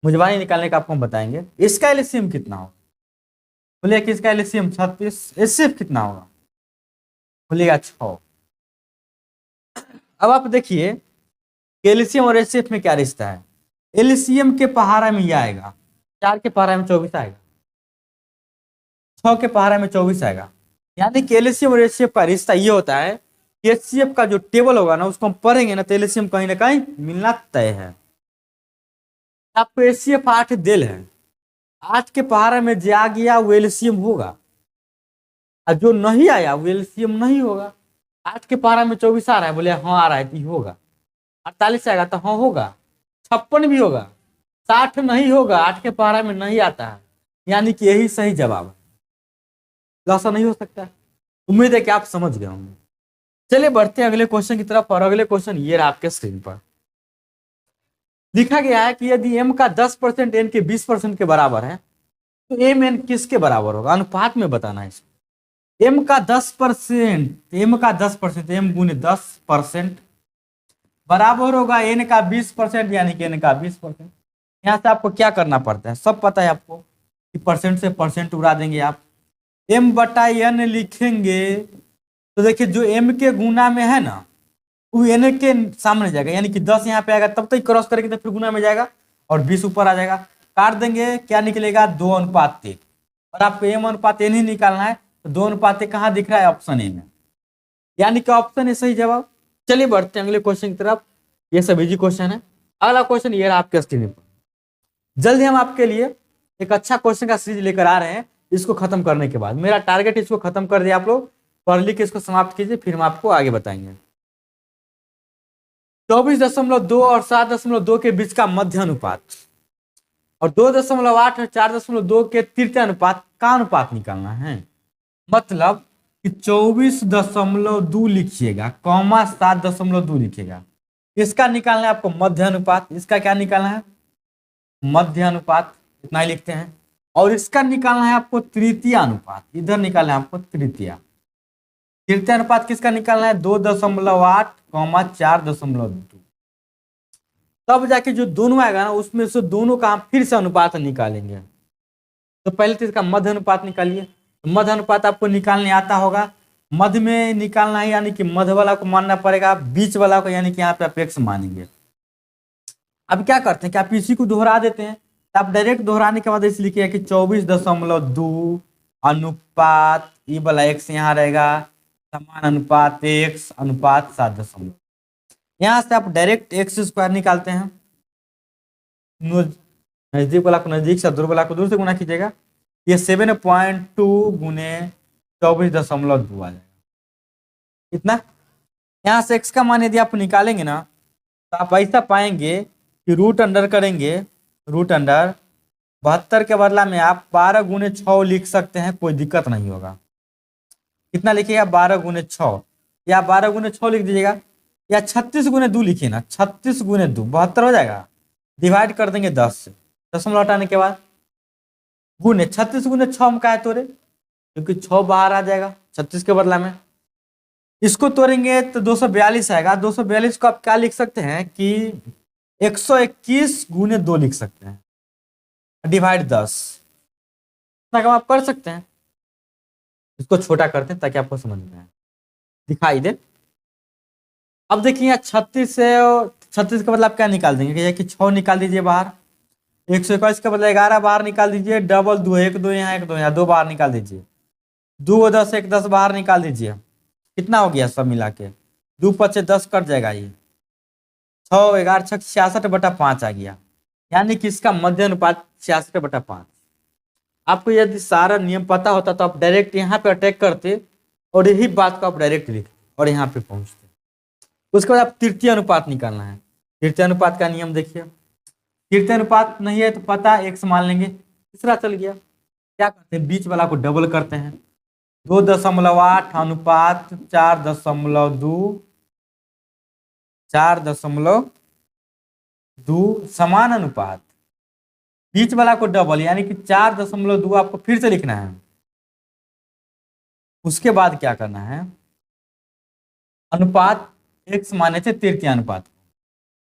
मुजबानी निकालने का आपको हम बताएंगे। इसका एलसीएम कितना होगा, बोले कि इसका एलसीएम 36। एचसीएफ कितना होगा, बोलिएगा 6। अब आप देखिए एलसीएम और एचसीएफ में क्या रिश्ता है। एलसीएम के पहाड़ा में ये आएगा, 4 के पहाड़ा में 24 आएगा, 6 के पहाड़ा में 24 आएगा, यानी कि एलसीएम और एचसीएफ का रिश्ता ये होता है कि एचसीएफ का जो टेबल होगा ना उसको हम पढ़ेंगे ना तो एलसीएम कहीं ना कहीं मिलना तय है। आपको एचसीएफ 8 दिल है, 8 के पहाड़ा में जो आ गया वो एलसीएम होगा, और जो नहीं आया वो एलसीएम नहीं होगा। 8 के पहाड़ा में 24 आ रहा है, बोले हाँ आ रहा है तो ये होगा। 48 आएगा तो हाँ होगा, 56 भी होगा, 60 नहीं होगा, 8 के पहाड़ा में नहीं आता है, यानी कि यही सही जवाब है, ऐसा नहीं हो सकता। उम्मीद है कि आप समझ गए होंगे। चलिए बढ़ते हैं अगले क्वेश्चन की तरफ, और अगले क्वेश्चन ये रहा आपके स्क्रीन पर। लिखा गया है कि यदि m का 10% n के 20% के बराबर है तो m n किसके बराबर होगा, अनुपात में बताना है इसको। m का 10%, m का 10%, m गुने 10% बराबर होगा n का 20%, यानी कि n का 20%। यहाँ से आपको क्या करना पड़ता है, सब पता है आपको कि परसेंट से परसेंट उड़ा देंगे आप, m बटा n लिखेंगे तो देखिए जो m के गुना में है ना वो n के सामने जाएगा, यानी कि 10 यहाँ पे आएगा, तब तक क्रॉस करेंगे तो फिर गुना में जाएगा और 20 ऊपर आ जाएगा। काट देंगे, क्या निकलेगा 2:1, और आपको m/n ही निकालना है, तो 2:1 कहाँ दिख रहा है, ऑप्शन ए में, यानी कि ऑप्शन ए सही जवाब। चलिए बढ़ते हैं अगले क्वेश्चन की तरफ, ये सब इजी क्वेश्चन है। अगला क्वेश्चन ये रहा आपके स्क्रीन पर। जल्दी हम आपके लिए एक अच्छा क्वेश्चन का सीरीज लेकर आ रहे हैं, इसको खत्म करने के बाद मेरा टारगेट इसको खत्म कर दिया, आप लोग पढ़ लिख के इसको समाप्त कीजिए, फिर हम आपको आगे बताएंगे। 24.2 और 7.2 के बीच का मध्य अनुपात और 2.8 और 4.2 के तृतीय अनुपात का अनुपात निकालना है। मतलब कि 24.2 लिखिएगा, कॉमा 7.2 लिखिएगा, इसका निकालना है आपको मध्य अनुपात। इसका क्या निकालना है, मध्य अनुपात, इतना ही लिखते हैं। और इसका निकालना है आपको तृतीय अनुपात, इधर निकालना है आपको तृतीय। तृतीय अनुपात किसका निकालना है, 2.8, 4.2, तब जाके जो दोनों आएगा ना उसमें से दोनों का हम फिर से अनुपात निकालेंगे। तो पहले तो इसका मध्य अनुपात निकालिए। तो मध्य अनुपात आपको निकालने आता होगा, मध्य में निकालना है, यानी कि मध्य वाला को मानना पड़ेगा, बीच वाला को यानी कि यहाँ पे आप x मानेंगे। अब क्या करते हैं कि आप इसी को दोहरा देते हैं, तो आप डायरेक्ट दोहराने के बाद इसे लिखिए कि 24.2 अनुपात ये वाला x यहाँ रहेगा, समान अनुपात x अनुपात 7.2। यहाँ से आप डायरेक्ट x² निकालते हैं, नजदीक वाला को नजदीक से, दूर वाला को दूर से गुना कीजिएगा, ये 7.2 गुने 24.2 आ जाएगा। इतना यहाँ से x का मान यदि आप निकालेंगे ना तो आप ऐसा पाएंगे कि रूट अंडर करेंगे, रूट अंडर 72 के बदला में आप 12 गुने 6 लिख सकते हैं, कोई दिक्कत नहीं होगा। कितना लिखिएगा, 12 गुने 6, या 12 गुने 6 लिख दीजिएगा, या 36 गुने 2 लिखिए ना, 36 गुने 2 72 हो जाएगा। डिवाइड कर देंगे 10 से, दशमलव हटाने के बाद गुने 36 गुने 6 में का है तोरे, क्योंकि 6 बाहर आ जाएगा 36 के बदला में, इसको तोड़ेंगे तो 242 आएगा। 242 को आप क्या लिख सकते हैं कि 121 गुने 2 लिख सकते हैं, डिवाइड 10। इतना काम आप कर सकते हैं। इसको छोटा करते हैं ताकि आपको समझ में आए, दिखाई दे। अब देखिए यहाँ 36 से, 36 का मतलब क्या निकाल देंगे कि 6 निकाल दीजिए बाहर। 121 का मतलब 11 बाहर निकाल दीजिए, डबल 2, 1 2 यहाँ, 1 2 यहाँ, 2 बाहर निकाल दीजिए। 2 10, 1 10 बाहर निकाल दीजिए। कितना हो गया सब मिला के? 2 5 10 कट जाएगा, ये 6 11 6 66/5 आ गया। यानी कि इसका मध्य अनुपात 66/5। आपको यदि सारा नियम पता होता तो आप डायरेक्ट यहाँ पे अटैक करते और यही बात को आप डायरेक्ट लिखते और यहाँ पे पहुंचते। उसके बाद आप तृतीय अनुपात निकालना है। तृतीय अनुपात का नियम देखिए, तृतीय अनुपात नहीं है तो पता x मान लेंगे, तीसरा चल गया। क्या करते हैं, बीच वाला को डबल करते हैं। 2.8 अनुपात 4.2, 4.2 समान अनुपात, बीच वाला को डबल यानी कि 4.2 आपको फिर से लिखना है। उसके बाद क्या करना है, अनुपात x माने थे तृतीय अनुपात,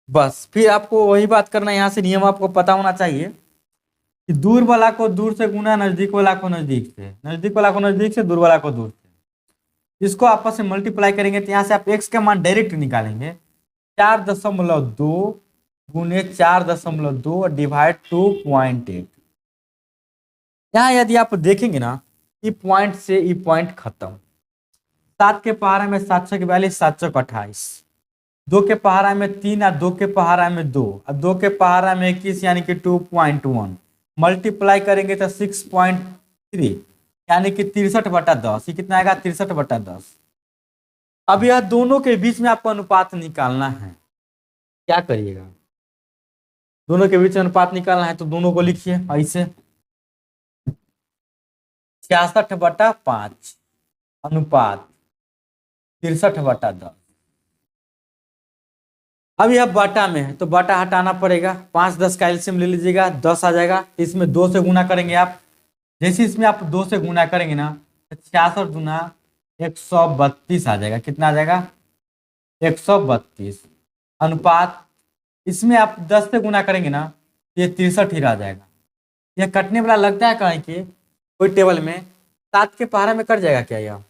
बस फिर आपको वही बात करना है। यहाँ से नियम आपको पता होना चाहिए कि दूर वाला को दूर से गुना नजदीक वाला को नजदीक से, नजदीक वाला को नजदीक से, दूर वाला को दूर से। इसको आपस में मल्टीप्लाई करेंगे तो यहाँ से आप x का मान डायरेक्ट निकालेंगे। 4.2 गुने 4.2 डिवाइड 2.8। यहाँ यदि आप देखेंगे ना, ई पॉइंट से ई पॉइंट खत्म। 7 के पहाड़ा में 7 6 42, 7 चौक 28। 2 के पहाड़ा में 3 और 2 के पहाड़ा में 2 और 2 के पहाड़ा में 21 यानी कि 2.1। मल्टीप्लाई करेंगे तो 6.3 यानी कि 63/10। ये कितना आएगा, 63/10। अब यह दोनों के बीच में आपको अनुपात निकालना है। क्या करिएगा, दोनों के बीच में अनुपात निकालना है तो दोनों को लिखिए ऐसे, 66/5 अनुपात 63/10। अब यह बटा में है तो बटा हटाना पड़ेगा। 5 10 का एलसीएम ले लीजिएगा, 10 आ जाएगा। इसमें 2 से गुना करेंगे आप, जैसे इसमें आप 2 से गुना करेंगे ना तो 66 गुना 132 आ जाएगा। कितना आ जाएगा, 132 अनुपात। इसमें आप 10 से गुना करेंगे ना तो ये 63 ही आ जाएगा। यह कटने वाला लगता है कहीं के कोई टेबल में, 7 के पहाड़ा में कट जाएगा क्या, यह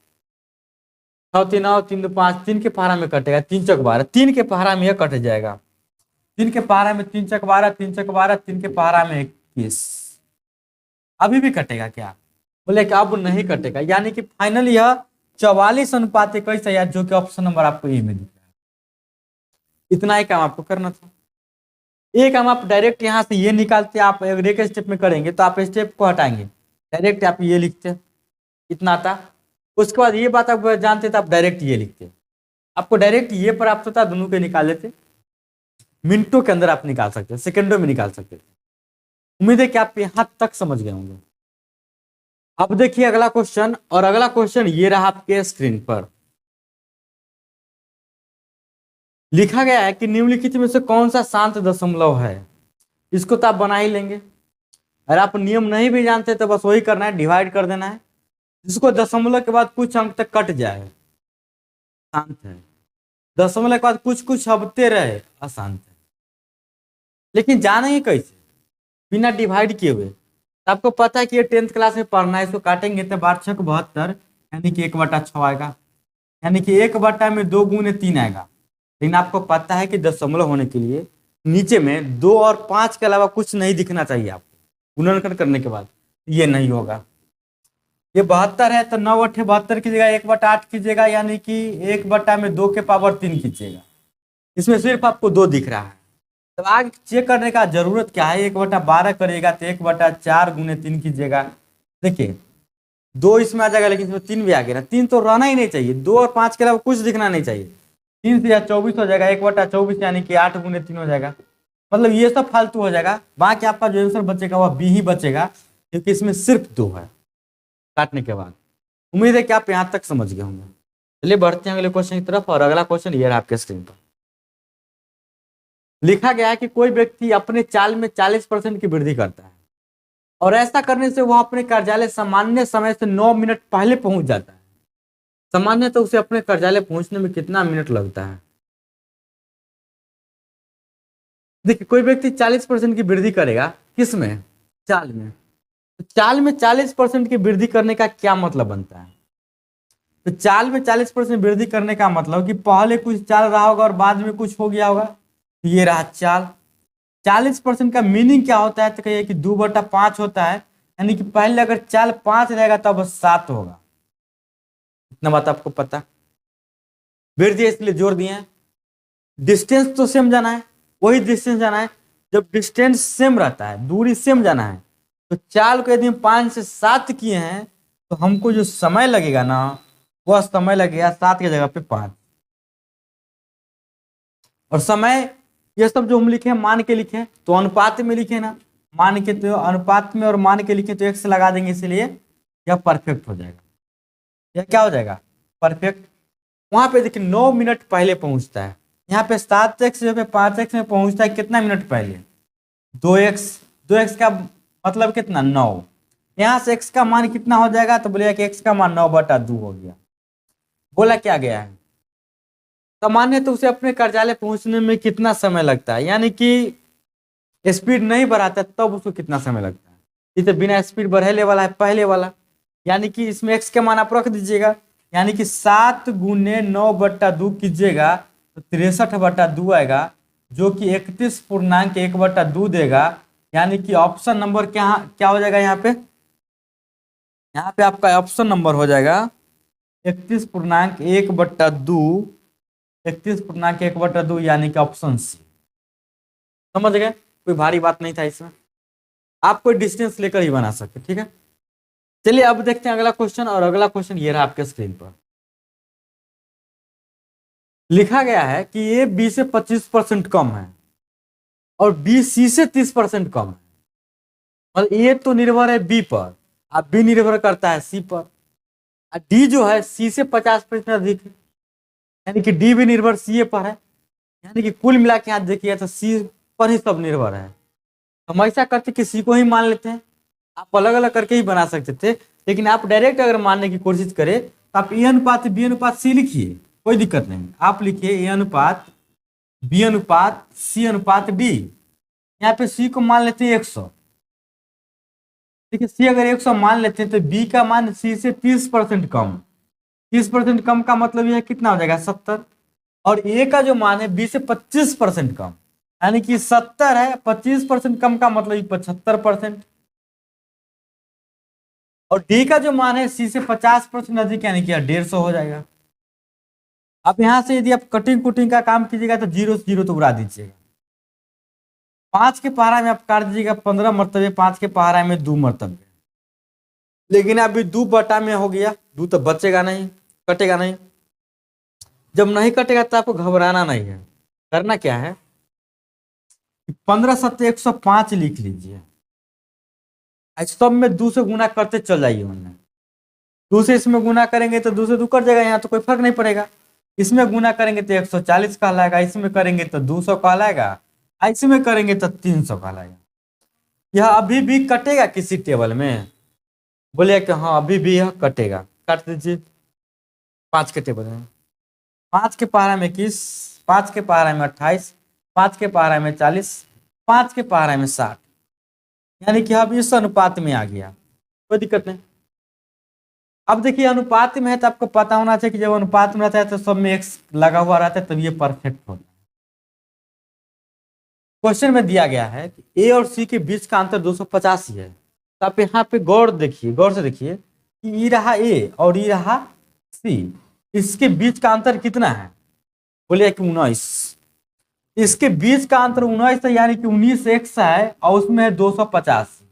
6 3 9 3 2 5, 3 के पहाड़ा में कटेगा, 3 चौक 12, 3 के पहाड़ा में यह कट जाएगा। 3 के पहाड़ा में 3 चौक 12, 3 चौक 12, 3 के पहाड़ा में 21। अभी भी कटेगा क्या, बोले कि अब नहीं कटेगा। यानी कि फाइनल यह 44:21 है, जो कि ऑप्शन नंबर आपको ए में दिख रहा है। इतना ही काम आपको करना था। एक काम आप डायरेक्ट यहाँ से ये निकालते, आप एक स्टेप में करेंगे तो आप स्टेप को हटाएंगे, डायरेक्ट आप ये लिखते, इतना था। उसके बाद ये बात आप जानते थे, आप डायरेक्ट ये लिखते, आपको डायरेक्ट ये प्राप्त होता, दोनों के निकाल लेते। मिनटों के अंदर आप निकाल सकते, सेकंडों में निकाल सकते थे। उम्मीद है कि आप यहां तक समझ गए होंगे। अब देखिए अगला क्वेश्चन, और अगला क्वेश्चन ये रहा आपके स्क्रीन पर। लिखा गया है कि निम्नलिखित में से कौन सा शांत दशमलव है। इसको तो आप बना ही लेंगे। अगर आप नियम नहीं भी जानते तो बस वही करना है, डिवाइड कर देना है। जिसको दशमलव के बाद कुछ अंक तक कट जाए शांत है, दशमलव के बाद कुछ कुछ हबते रहे अशांत है। लेकिन जानेंगे कैसे, बिना डिवाइड किए हुए। तो आपको पता है कि ये 10th क्लास में पढ़ना है। इसको काटेंगे तो 12 6 72 यानी कि 1/6 आएगा, यानी कि 1 में 2 गुने 3 आएगा। लेकिन आपको पता है कि दशमलव होने के लिए नीचे में 2 और 5 के अलावा कुछ नहीं दिखना चाहिए आपको। गुणनखंड करने के बाद ये नहीं होगा। ये 72 है तो 9 8 72 कीजिएगा, 1/8 कीजिएगा, यानी कि 1 में 2 के पावर 3 कीजिएगा। इसमें सिर्फ आपको 2 दिख रहा है। तो आगे चेक करने का जरूरत क्या है, 1/12 करिएगा तो 1/4 गुने 3 कीजिएगा। देखिए 2 इसमें आ जाएगा, लेकिन इसमें 3 भी आ गया ना, 3 तो रहना ही नहीं चाहिए। 2 और 5 के अलावा कुछ दिखना नहीं चाहिए। 3 से 24 हो जाएगा, 1/24 यानी कि 8 गुने 3 हो जाएगा। मतलब ये सब फालतू हो जाएगा। बाकी आपका जो आंसर बचेगा वह बी ही बचेगा, क्योंकि इसमें सिर्फ 2 है काटने के बाद। उम्मीद है कि आप यहाँ तक समझ गए होंगे। चलिए बढ़ते हैं अगले क्वेश्चन की तरफ। और अगला क्वेश्चन ये रहा आपके स्क्रीन पर। लिखा गया है कि कोई व्यक्ति अपने चाल में 40% की वृद्धि करता है और ऐसा करने से वह अपने कार्यालय सामान्य समय से 9 मिनट पहले पहुंच जाता है। सामान्यतः उसे अपने कार्यालय पहुंचने में कितना मिनट लगता है? देखिए, कोई व्यक्ति 40% की वृद्धि करेगा, किसमें? चाल में। तो चाल में 40% की वृद्धि करने का क्या मतलब बनता है? तो चाल में 40% वृद्धि करने का मतलब कि पहले कुछ चाल रहा होगा और बाद में कुछ हो गया होगा। तो ये रहा चाल। 40% का मीनिंग क्या होता है? तो कहिए कि 2/5 होता है, यानी कि पहले अगर चाल 5 रहेगा तब 7 होगा। इतना बात आपको पता। वृद्धि इसलिए जोड़ दिए हैं। डिस्टेंस तो सेम जाना है, वही डिस्टेंस जाना है। जब डिस्टेंस सेम रहता है, दूरी सेम जाना है, तो चाल को यदि हम 5 से 7 किए हैं तो हमको जो समय लगेगा ना, वह समय लगेगा 7 की जगह पे 5। और समय, ये सब जो हम लिखे हैं मान के लिखे हैं, तो अनुपात में लिखे ना, मान के तो अनुपात में और मान के लिखे तो x लगा देंगे, इसलिए यह परफेक्ट हो जाएगा। यह क्या हो जाएगा? परफेक्ट। वहां पे देखिए 9 मिनट पहले पहुंचता है, यहाँ पे 7x जो पे 5x में पहुंचता है कितना मिनट पहले? 2x। 2x का मतलब कितना? 9। यहाँ से x का मान कितना हो जाएगा? तो बोलेगा कि x का मान 9/2 हो गया। बोला क्या गया है? सामान्य तो उसे अपने कार्यालय पहुंचने में कितना समय लगता है, यानी कि स्पीड नहीं बढ़ाता तब उसको कितना समय लगता है। ये तो बिना स्पीड बढ़ेले वाला है, पहले वाला, यानी कि इसमें x के मान आप रख दीजिएगा, यानी कि 7 गुने 9/2 कीजिएगा तो 63/2 आएगा, जो कि 31.1/2 देगा। यानी कि ऑप्शन नंबर क्या क्या हो जाएगा? यहाँ पे आपका ऑप्शन नंबर हो जाएगा 31.1/2। 31.1/2 यानी कि ऑप्शन सी। समझ गए? कोई भारी बात नहीं था इसमें, आप कोई डिस्टेंस लेकर ही बना सकते। ठीक है, चलिए अब देखते हैं अगला क्वेश्चन। और अगला क्वेश्चन ये रहा आपके स्क्रीन पर। लिखा गया है कि ए बी से 25% कम है और बी सी से 30% कम है। मतलब ए तो निर्भर है बी पर, अब बी निर्भर करता है सी पर, डी जो है सी से 50% अधिक है, यानी कि डी भी निर्भर सी पर है। यानी कि कुल मिला के यहाँ देखिए तो सी पर ही सब निर्भर है। हम ऐसा करते कि सी को ही मान लेते हैं, आप अलग अलग करके ही बना सकते थे, लेकिन आप डायरेक्ट अगर मानने की कोशिश करें तो आप ए अनुपात बी अनुपात सी लिखिए, कोई दिक्कत नहीं। आप लिखिए ए अनुपात बी अनुपात सी अनुपात डी। यहाँ पे सी को मान लेते हैं 100। देखिए सी अगर 100 मान लेते हैं तो बी का मान सी से 30% कम। 30% कम का मतलब यह कितना हो जाएगा? 70। और ए का जो मान है बी से 25% कम, यानी कि 70 है, 25% कम का मतलब 75%। और डी का जो मान है सी से 50% अधिक, यानी कि 150 हो जाएगा। अब यहां से यदि आप कटिंग कुटिंग का काम कीजिएगा तो 0 से 0 तो उड़ा दीजिएगा। 5 के पहाड़ा में आप काट दीजिएगा 15 मरतबे, 5 के पहाड़ा में 2 मरतबे, लेकिन अभी 2 में हो गया, 2 तो बचेगा नहीं, कटेगा नहीं। जब नहीं कटेगा तो आपको घबराना नहीं है, करना क्या है? 15 सत्ते 105 लिख लीजिए, सब में 2 से गुना करते चल जाइए। उनमें 2 से इसमें गुना करेंगे तो 2 से 2 कट जाएगा, यहाँ तो कोई फर्क नहीं पड़ेगा। इसमें गुना करेंगे तो 140 कहलाएगा, इसमें करेंगे तो 200 कहलाएगा, इसमें करेंगे तो 300 कहलाएगा। यह अभी भी कटेगा किसी टेबल में? बोले कि हाँ अभी भी यह कटेगा, काट दीजिए। 5 के टेबल में 5 के पहाड़ा में 21, 5 के पहाड़ा में 28, 5 के पहाड़ा में 40, 5 के पहाड़ा में 60, यानी कि अब इस अनुपात में आ गया, कोई दिक्कत नहीं। अब देखिए अनुपात में है तो आपको पता होना चाहिए कि जब अनुपात में रहता है तो सब में एक्स लगा हुआ रहता है, तब ये परफेक्ट होता है। क्वेश्चन में दिया गया है कि ए और सी के बीच का अंतर 250 है। तो आप यहाँ पे गौर देखिए, गौर से देखिए कि ये रहा ए और ये रहा सी, इसके बीच का अंतर कितना है? बोलिए कि 19। इसके बीच का अंतर 19 है, यानी कि 19 एक्स है और उसमें है 250।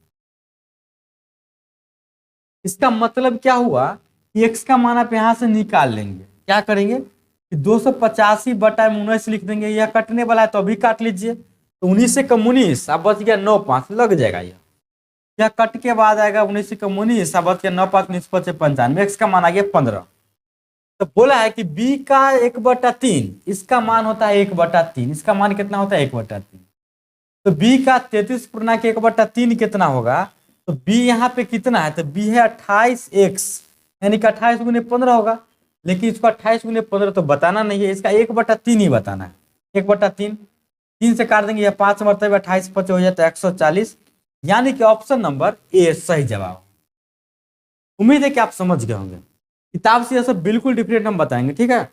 इसका मतलब क्या हुआ कि एक्स का मान आप यहां से निकाल लेंगे। क्या करेंगे कि 285/19 लिख देंगे, यह कटने वाला है तो अभी काट लीजिए। तो 19 से कम 19, अब बच गया 9 5, लग जाएगा। यह कट के बाद आएगा 19 से कम 19, अब बच गया 9 5 19 5 95, एक्स का मान आ गया 15। तो बोला है कि b का 1/3, इसका मान होता है 1/3, इसका मान कितना होता है? 1/3। तो b का 33.1/3 कितना होगा? तो b यहाँ पे कितना है? तो b है 28x, यानी कि 28 गुने 15 होगा। लेकिन इसको 28 × 15 तो बताना नहीं है, इसका 1/3 ही बताना है। 1/3, 3 से काट देंगे, या 5 मरतबे 28 5 हो जाता है 140, यानी कि ऑप्शन नंबर ए सही जवाब। उम्मीद है कि आप समझ गए होंगे। किताब से यह सब बिल्कुल डिफरेंट हम बताएंगे, ठीक है।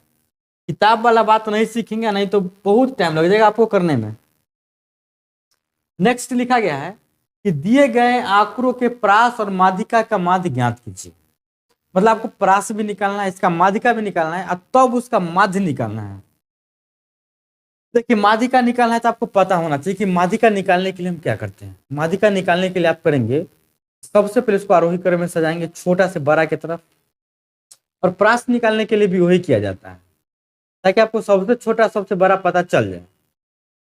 किताब वाला बात नहीं सीखेंगे, नहीं तो बहुत टाइम लग जाएगा आपको करने में। नेक्स्ट लिखा गया है कि दिए गए आंकड़ों के प्रास और माध्यिका का माध्य ज्ञात कीजिए। मतलब आपको प्रास भी निकालना है, इसका माध्यिका भी निकालना है, और तब उसका माध्य निकालना है। देखिए माध्यिका निकालना है तो आपको पता होना चाहिए कि माध्यिका निकालने के लिए हम क्या करते हैं। माध्यिका निकालने के लिए आप करेंगे, सबसे पहले इसको आरोही क्रम में सजाएंगे छोटा से बड़ा की तरफ, और प्रास निकालने के लिए भी वही किया जाता है, ताकि आपको सबसे छोटा सबसे बड़ा पता चल जाए।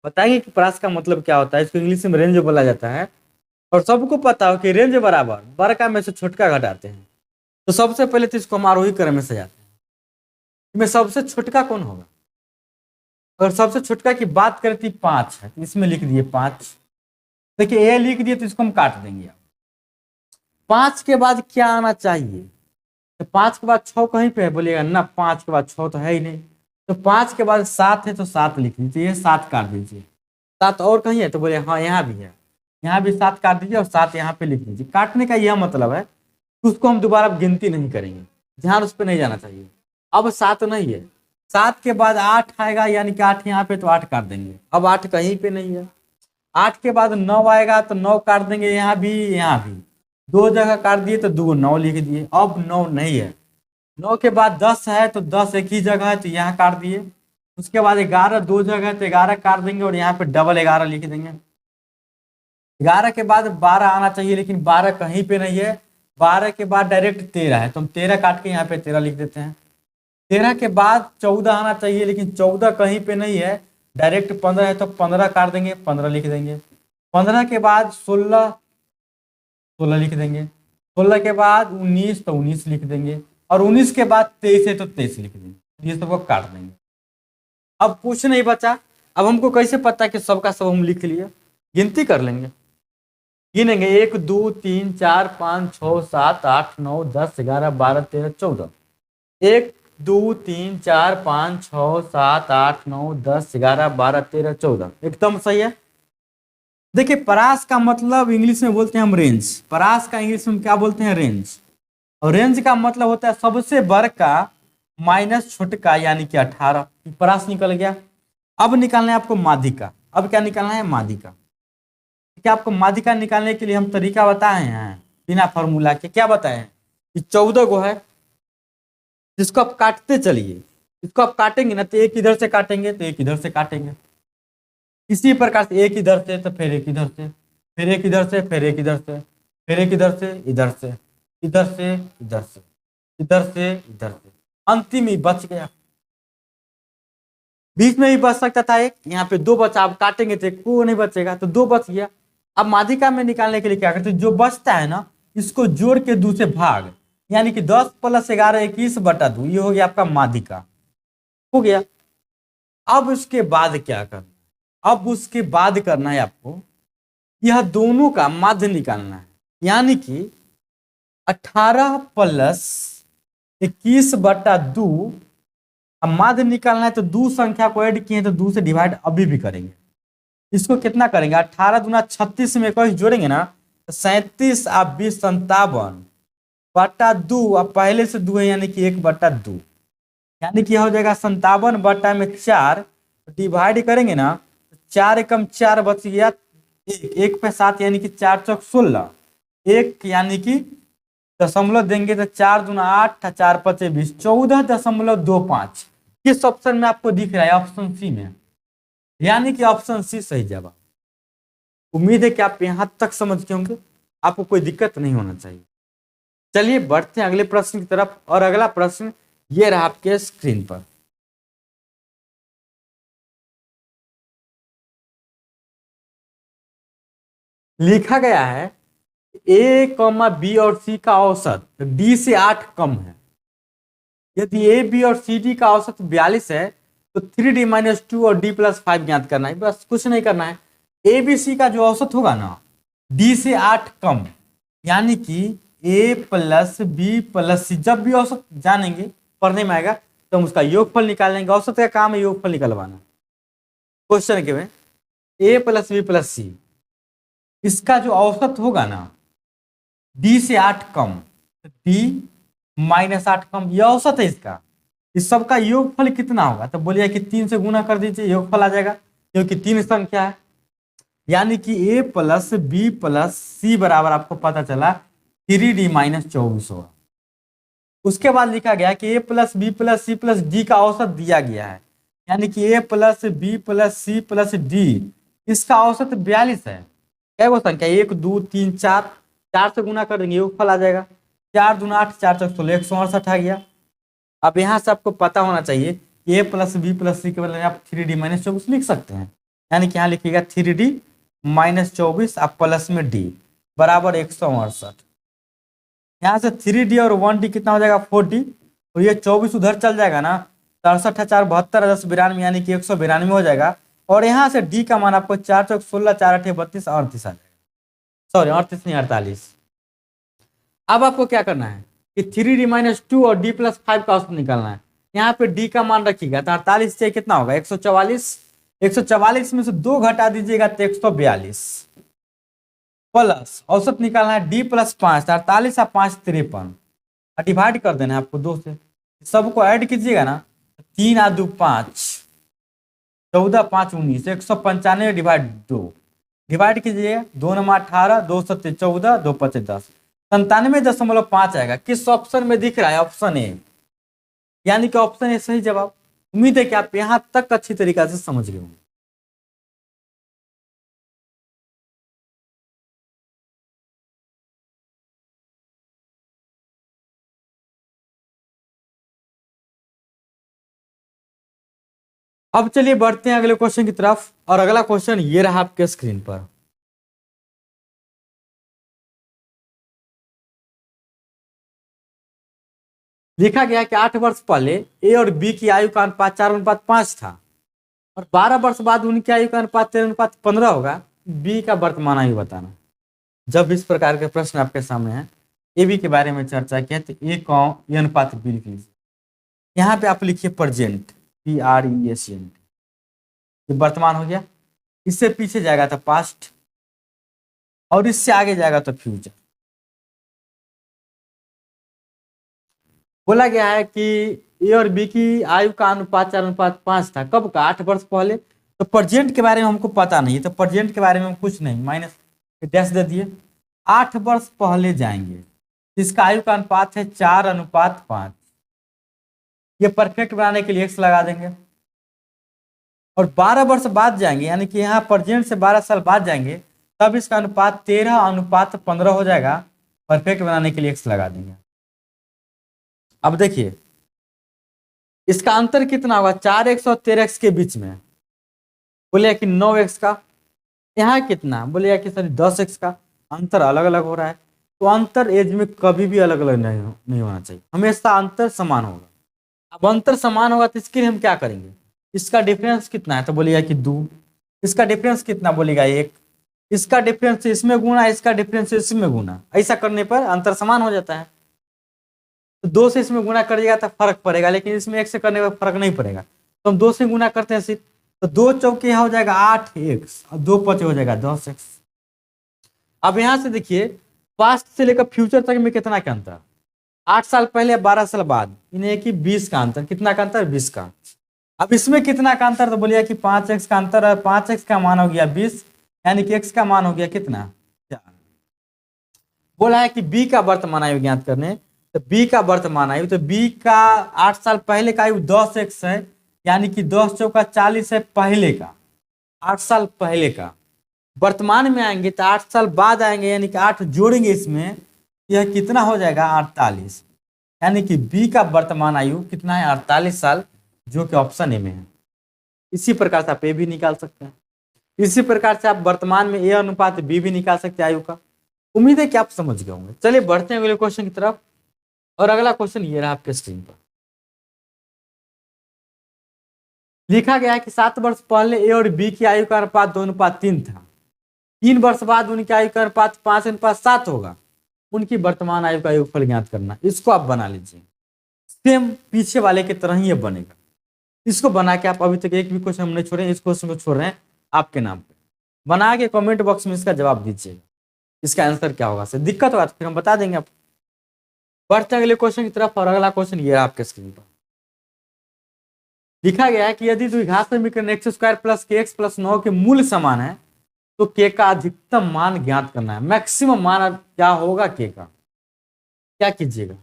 बताएंगे कि प्रास का मतलब क्या होता है, इसको इंग्लिश में रेंज बोला जाता है, और सबको पता हो कि रेंज बराबर बड़का में से छोटका घटाते हैं। तो सबसे पहले तो इसको हम आरोही क्रम में सजाते हैं। इसमें सबसे छोटका कौन होगा? अगर सबसे छोटका की बात करें तो 5 है, तो इसमें लिख दिए 5। देखिए ए लिख दिए तो इसको हम काट देंगे। 5 के बाद क्या आना चाहिए? तो 5 के बाद 6 कहीं पे है बोलिएगा ना, 5 के बाद 6 तो है ही नहीं। तो 5 के बाद 7 है तो 7 लिख दीजिए, ये 7 काट दीजिए। 7 और कहीं है तो बोले हाँ यहाँ भी है, यहाँ भी 7 काट दीजिए और 7 यहाँ पे लिख दीजिए। काटने का यह मतलब है उसको हम दोबारा गिनती नहीं करेंगे, ध्यान उस पर नहीं जाना चाहिए। अब 7 नहीं है, 7 के बाद 8 आएगा, यानी कि 8 यहाँ पे तो 8 काट देंगे। अब 8 कहीं पे नहीं है। 8 के बाद 9 आएगा तो 9 काट देंगे, यहाँ भी यहाँ भी, 2 जगह काट दिए तो 2 9 लिख दिए। अब 9 नहीं है। 9 के बाद 10 है तो 10 एक ही जगह है तो यहाँ काट दिए। उसके बाद 11 2 जगह है तो 11 काट देंगे और यहाँ पे डबल 11 लिख देंगे। 11 के बाद 12 आना चाहिए, लेकिन 12 कहीं पे नहीं है। 12 के बाद डायरेक्ट 13 है तो हम 13 काट के यहाँ पे 13 लिख देते हैं। 13 के बाद 14 आना चाहिए, लेकिन 14 कहीं पे नहीं है, डायरेक्ट 15 है तो 15 काट देंगे, 15 लिख देंगे। 15 के बाद 16 लिख देंगे। 16 के बाद 19 तो 19 लिख देंगे, और 19 के बाद 23 है तो 23 लिख देंगे। ये सबको काट देंगे। अब कुछ नहीं बचा। अब हमको कैसे पता कि सबका सब हम लिख लिए? गिनती कर लेंगे, गिनेंगे 1 2 3 4 5 6 7 8 9 10 11 12 13 14। 1 2 3 4 5 6 7 8 9 10 11 12 13 14, एकदम सही है। देखिए परास का मतलब इंग्लिश में बोलते हैं हम रेंज। परास का इंग्लिश में क्या बोलते हैं? रेंज। और रेंज का मतलब होता है सबसे बड़का माइनस छोटका, यानी कि 18। परास निकल गया। अब निकालना है आपको माध्यिका। अब क्या निकालना है? माध्यिका। क्या आपको माध्यिका निकालने के लिए हम तरीका बताए हैं बिना फॉर्मूला के? क्या बताए हैं कि 14 गो है, जिसको आप काटते चलिए। इसको आप काटेंगे ना तो एक इधर से काटेंगे तो एक इधर से काटेंगे, इसी प्रकार से एक इधर से तो फिर एक इधर से, फिर एक इधर से, फिर एक इधर से, फिर एक इधर से, इधर से, इधर से, इधर से, इधर से, इधर से, अंतिम ही बच गया। बीच में भी बच सकता था एक, यहाँ पे 2 बचा। आप काटेंगे तो एक को नहीं बचेगा, तो 2 बच गया। अब माध्यिका में निकालने के लिए क्या करते हैं? जो बचता है ना, इसको जोड़ के 2 से भाग, यानी कि 10 + 11 21/2, ये हो गया आपका माध्यिका। हो गया। अब उसके बाद क्या करना? अब उसके बाद करना है आपको यह दोनों का माध्य निकालना है, यानी कि 18 + 21/2। अब माध्य निकालना है तो 2 संख्या को ऐड किए तो 2 से डिवाइड अभी भी करेंगे। इसको कितना करेंगे? 18 दूना 36 में 21 जोड़ेंगे ना तो 37 आप 20 57/2। अब पहले से 2 है, यानी कि 1/2, यानी कि हो जाएगा 57/4। डिवाइड करेंगे ना, 4 एकम 4 बच गया, 1 पे 7, यानी कि 4 चौक 16। 1 यानी कि दशमलव देंगे तो 4 दूना 8, 4 5 20, 14.25। किस ऑप्शन में आपको दिख रहा है? ऑप्शन सी में, यानी कि ऑप्शन सी सही जवाब। उम्मीद है कि आप यहां तक समझ गए होंगे, आपको कोई दिक्कत नहीं होना चाहिए। चलिए बढ़ते हैं अगले प्रश्न की तरफ, और अगला प्रश्न ये रहा आपके स्क्रीन पर। लिखा गया है ए, बी और सी का औसत डी से 8 कम है। यदि ए, बी और सी डी का औसत 42 है तो 3D - 2 और D + 5 ज्ञात करना है। बस कुछ नहीं करना है। ए बी सी का जो औसत होगा ना, डी से 8 कम, यानी कि A + B + C, जब भी औसत जानेंगे पढ़ने में आएगा तो हम उसका योगफल निकालेंगे। औसत का काम है योगफल निकलवाना। क्वेश्चन के में ए प्लस बी प्लस सी, इसका जो औसत होगा ना डी से 8 कम, डी माइनस 8 कम, यह औसत है इसका। इस सबका योगफल कितना होगा? तो बोलिए कि 3 से गुना कर दीजिए, योगफल आ जाएगा, क्योंकि 3 संख्या है। यानी कि ए प्लस बी प्लस सी बराबर आपको पता चला 3d माइनस 24 होगा। उसके बाद लिखा गया कि A plus B plus C plus D का औसत दिया गया है, यानी कि A plus B plus C plus D, इसका औसत 42 है। क्या वो संख्या 1 2 3 4, 4 से गुना कर देंगे योगफल आ जाएगा, 4 दूना 8 4 चौक 16 168 आ गया। अब यहाँ से आपको पता होना चाहिए कि ए प्लस बी प्लस सी के बदले आप 3d माइनस 24 लिख सकते हैं, यानी कि यहाँ लिखिएगा 3d माइनस 24 आप प्लस में डी बराबर 168। यहाँ से 3d और 1d कितना हो जाएगा 4d, और ये 24 उधर चल जाएगा ना, 67 4 72 10 92, यानी कि 192 हो जाएगा। और यहाँ से d का मान आपको 4 चौक 16 4 8 32 38 आ जाएगा, सॉरी 38 नहीं 48। अब आपको क्या करना है कि 3d माइनस 2 और d प्लस 5 का औसत निकालना है। यहाँ पे d का मान रखिएगा तो 48 से कितना होगा 144, 144 में से 2 घटा दीजिएगा तो 142, प्लस औसत निकालना है d प्लस 5, 48 और 5 53, डिवाइड कर देना है आपको 2 से, सबको ऐड कीजिएगा ना, 3 आ 2 5, 14 5 19, 195 डिवाइड 2, डिवाइड कीजिएगा 2 9 18, 2 7 14, 2 5 10, 97.5 आएगा। किस ऑप्शन में दिख रहा है? ऑप्शन ए, यानी कि ऑप्शन ए सही जवाब। उम्मीद है कि आप यहां तक अच्छी तरीके से समझ गए होंगे। अब चलिए बढ़ते हैं अगले क्वेश्चन की तरफ, और अगला क्वेश्चन ये रहा आपके स्क्रीन पर। लिखा गया कि 8 वर्ष पहले ए और बी की आयु का अनुपात 4:5 था, और 12 वर्ष बाद उनकी आयु का अनुपात 13:15 होगा। बी का वर्तमान आयु बताना। जब इस प्रकार के प्रश्न आपके सामने हैं, ए बी के बारे में चर्चा किया, तो ए कौन ए अनुपात बी लिख लीजिए। यहाँ पे आप लिखिए प्रेजेंट, PRESENT, ये वर्तमान हो गया। इससे पीछे जाएगा तो पास्ट, और इससे आगे जाएगा तो फ्यूचर। बोला गया है कि ए और बी की आयु का अनुपात 4:5 था। कब का? 8 वर्ष पहले। तो प्रेजेंट के बारे में हमको पता नहीं, तो प्रेजेंट के बारे में कुछ नहीं, माइनस डैश दे दिए। 8 वर्ष पहले जाएंगे, इसका आयु का अनुपात है 4:5, ये परफेक्ट बनाने के लिए x लगा देंगे। और 12 वर्ष बाद जाएंगे, यानी कि यहाँ प्रेजेंट से 12 साल बाद जाएंगे, तब इसका अनुपात 13:15 हो जाएगा, परफेक्ट बनाने के लिए x लगा देंगे। अब देखिए इसका अंतर कितना होगा 4x और 13x के बीच में। बोलिए कि 9x का, यहाँ कितना? बोलिए कि सर 10x का। अंतर अलग अलग हो रहा है, तो अंतर एज में कभी भी अलग अलग नहीं होना चाहिए, हमेशा अंतर समान होगा। अब अंतर समान होगा तो इसके लिए हम क्या करेंगे? इसका डिफरेंस कितना है? तो बोलिएगा कि 2। इसका डिफरेंस कितना? बोलिएगा 1। इसका डिफरेंस इसमें गुना, इसका डिफरेंस इसमें गुना, ऐसा करने पर अंतर समान हो जाता है। तो 2 से इसमें गुना करिएगा तो फर्क पड़ेगा, लेकिन इसमें 1 से करने पर फर्क नहीं पड़ेगा, तो हम 2 से गुना करते हैं सिर्फ। तो 2 चौके यहाँ हो जाएगा 8x, और 2 5 हो जाएगा 10x। अब यहाँ से देखिए पास्ट से लेकर फ्यूचर तक में कितना का अंतर? 8 साल पहले 12 साल बाद, इन्हें कि 20 का अंतर। कितना का अंतर? 20 का। अब इसमें कितना का अंतर? तो बोलिए कि 5x का अंतर है। 5x का मान हो गया 20, यानी कि x का मान हो गया कितना? 4। बोला है कि b का वर्तमान आयु ज्ञात करने, तो b का वर्तमान आयु, तो b का 8 साल पहले का आयु 10x है, यानी कि 10 चौका 40 है पहले का, 8 साल पहले का। वर्तमान में आएंगे तो 8 साल बाद आएंगे, यानी कि 8 जोड़ेंगे इसमें, यह कितना हो जाएगा? 48, यानी कि b का वर्तमान आयु कितना है? 48 साल, जो कि ऑप्शन ए में है। इसी प्रकार से आप ए भी निकाल सकते हैं। इसी प्रकार से आप वर्तमान में ए अनुपात बी भी निकाल सकते हैं आयु का। उम्मीद है कि आप समझ गए होंगे। चलिए बढ़ते हैं अगले क्वेश्चन की तरफ, और अगला क्वेश्चन ये रहा आपके स्क्रीन पर। लिखा गया है कि 7 वर्ष पहले ए और बी की आयु का अनुपात 2:3 था। 3 वर्ष बाद उनकी आयु का अनुपात 5:7 होगा। उनकी वर्तमान आयु का योगफल ज्ञात करना। इसको आप बना लीजिए। सेम पीछे वाले की तरह ही ये बनेगा। इसको बना के आप अभी तक एक भी क्वेश्चन हम नहीं छोड़े, इस क्वेश्चन को छोड़ रहे हैं आपके नाम पे। बना के कमेंट बॉक्स में इसका जवाब दीजिएगा, इसका आंसर क्या होगा। से दिक्कत होगा तो फिर हम बता देंगे आपको। बढ़ते हैं अगले क्वेश्चन की तरफ, और अगला क्वेश्चन ये है आपके स्क्रीन पर। लिखा गया है कि यदि द्विघात समीकरण एक्स स्क्वायर प्लस के एक्स प्लस 9 के मूल समान है तो के का अधिकतम मान ज्ञात करना है। मैक्सिमम मान क्या होगा के का, क्या कीजिएगा।